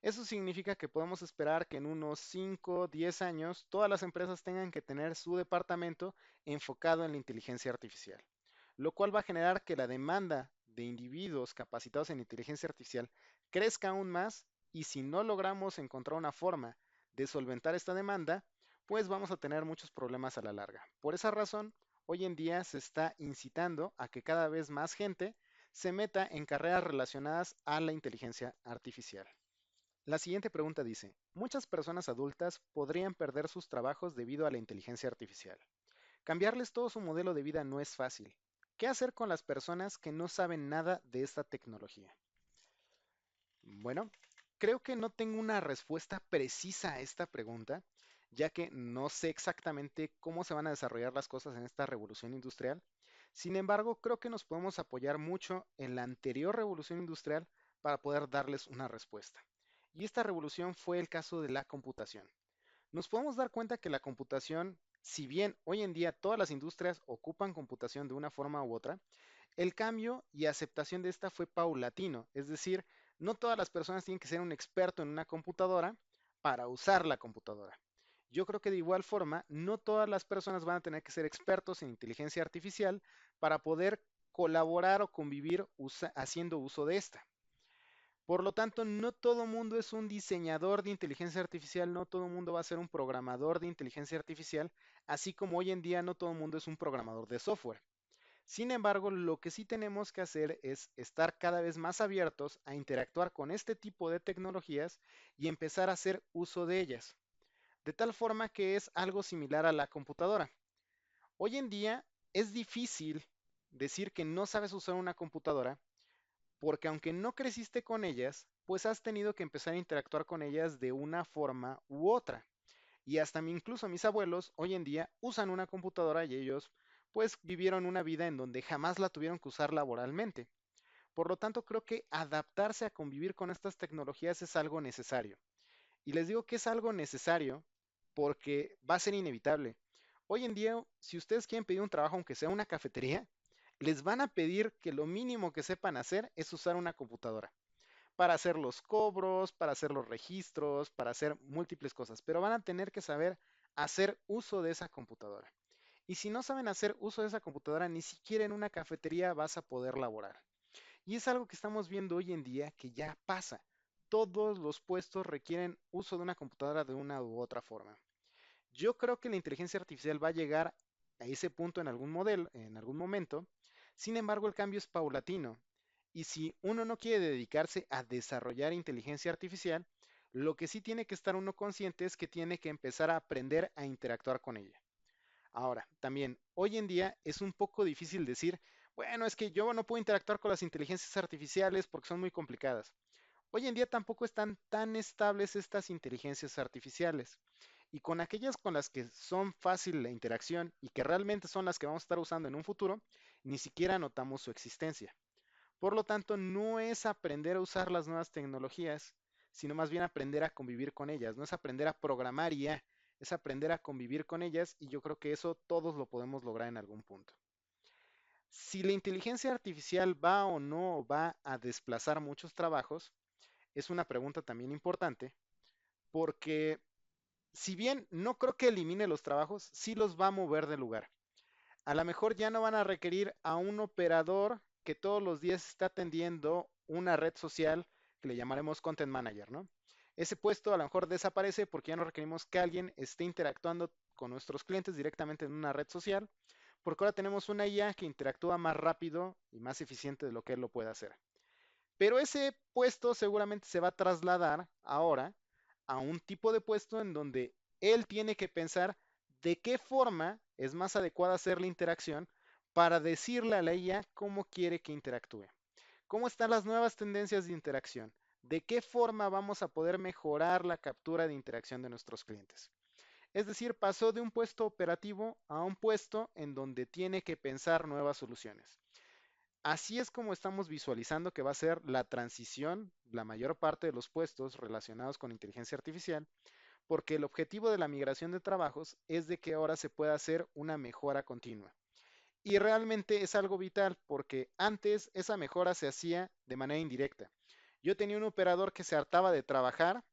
Eso significa que podemos esperar que en unos 5, o 10 años todas las empresas tengan que tener su departamento enfocado en la inteligencia artificial, lo cual va a generar que la demanda de individuos capacitados en inteligencia artificial crezca aún más y si no logramos encontrar una forma de solventar esta demanda, pues vamos a tener muchos problemas a la larga. Por esa razón, hoy en día se está incitando a que cada vez más gente se meta en carreras relacionadas a la inteligencia artificial. La siguiente pregunta dice, muchas personas adultas podrían perder sus trabajos debido a la inteligencia artificial. Cambiarles todo su modelo de vida no es fácil. ¿Qué hacer con las personas que no saben nada de esta tecnología? Bueno, creo que no tengo una respuesta precisa a esta pregunta, ya que no sé exactamente cómo se van a desarrollar las cosas en esta revolución industrial. Sin embargo, creo que nos podemos apoyar mucho en la anterior revolución industrial para poder darles una respuesta. Y esta revolución fue el caso de la computación. Nos podemos dar cuenta que la computación, si bien hoy en día todas las industrias ocupan computación de una forma u otra, el cambio y aceptación de esta fue paulatino, es decir, no todas las personas tienen que ser un experto en una computadora para usar la computadora. Yo creo que de igual forma, no todas las personas van a tener que ser expertos en inteligencia artificial para poder colaborar o convivir haciendo uso de esta. Por lo tanto, no todo mundo es un diseñador de inteligencia artificial, no todo mundo va a ser un programador de inteligencia artificial, así como hoy en día no todo mundo es un programador de software. Sin embargo, lo que sí tenemos que hacer es estar cada vez más abiertos a interactuar con este tipo de tecnologías y empezar a hacer uso de ellas, de tal forma que es algo similar a la computadora. Hoy en día es difícil decir que no sabes usar una computadora porque aunque no creciste con ellas, pues has tenido que empezar a interactuar con ellas de una forma u otra. Y hasta incluso mis abuelos hoy en día usan una computadora y ellos pues vivieron una vida en donde jamás la tuvieron que usar laboralmente. Por lo tanto, creo que adaptarse a convivir con estas tecnologías es algo necesario. Y les digo que es algo necesario porque va a ser inevitable. Hoy en día, si ustedes quieren pedir un trabajo, aunque sea una cafetería, les van a pedir que lo mínimo que sepan hacer es usar una computadora para hacer los cobros, para hacer los registros, para hacer múltiples cosas, pero van a tener que saber hacer uso de esa computadora. Y si no saben hacer uso de esa computadora, ni siquiera en una cafetería vas a poder laborar. Y es algo que estamos viendo hoy en día que ya pasa. Todos los puestos requieren uso de una computadora de una u otra forma. Yo creo que la inteligencia artificial va a llegar a ese punto en algún modelo, en algún momento. Sin embargo, el cambio es paulatino. Y si uno no quiere dedicarse a desarrollar inteligencia artificial, lo que sí tiene que estar uno consciente es que tiene que empezar a aprender a interactuar con ella. Ahora, también, hoy en día es un poco difícil decir, bueno, es que yo no puedo interactuar con las inteligencias artificiales porque son muy complicadas. Hoy en día tampoco están tan estables estas inteligencias artificiales. Y con aquellas con las que son fácil la interacción y que realmente son las que vamos a estar usando en un futuro, ni siquiera notamos su existencia. Por lo tanto, no es aprender a usar las nuevas tecnologías, sino más bien aprender a convivir con ellas. No es aprender a programar IA, es aprender a convivir con ellas y yo creo que eso todos lo podemos lograr en algún punto. Si la inteligencia artificial va o no va a desplazar muchos trabajos, es una pregunta también importante porque si bien no creo que elimine los trabajos, sí los va a mover del lugar. A lo mejor ya no van a requerir a un operador que todos los días está atendiendo una red social que le llamaremos Content Manager, ¿no? Ese puesto a lo mejor desaparece porque ya no requerimos que alguien esté interactuando con nuestros clientes directamente en una red social, porque ahora tenemos una IA que interactúa más rápido y más eficiente de lo que él lo puede hacer. Pero ese puesto seguramente se va a trasladar ahora a un tipo de puesto en donde él tiene que pensar de qué forma es más adecuada hacer la interacción para decirle a la IA cómo quiere que interactúe. ¿Cómo están las nuevas tendencias de interacción? ¿De qué forma vamos a poder mejorar la captura de interacción de nuestros clientes? Es decir, pasó de un puesto operativo a un puesto en donde tiene que pensar nuevas soluciones. Así es como estamos visualizando que va a ser la transición, la mayor parte de los puestos relacionados con inteligencia artificial, porque el objetivo de la migración de trabajos es de que ahora se pueda hacer una mejora continua. Y realmente es algo vital porque antes esa mejora se hacía de manera indirecta. Yo tenía un operador que se hartaba de trabajar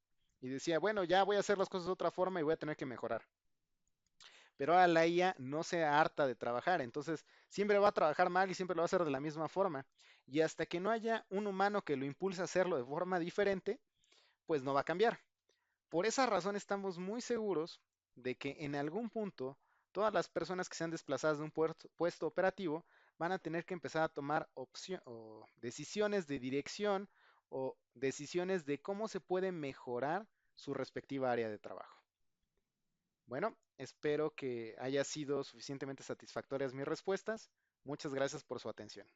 y decía, bueno, ya voy a hacer las cosas de otra forma y voy a tener que mejorar. Pero ahora la IA no se harta de trabajar, entonces siempre va a trabajar mal y siempre lo va a hacer de la misma forma. Y hasta que no haya un humano que lo impulse a hacerlo de forma diferente, pues no va a cambiar. Por esa razón estamos muy seguros de que en algún punto todas las personas que sean desplazadas de un puesto operativo van a tener que empezar a tomar o decisiones de dirección o decisiones de cómo se puede mejorar su respectiva área de trabajo. Bueno, espero que haya sido suficientemente satisfactorias mis respuestas. Muchas gracias por su atención.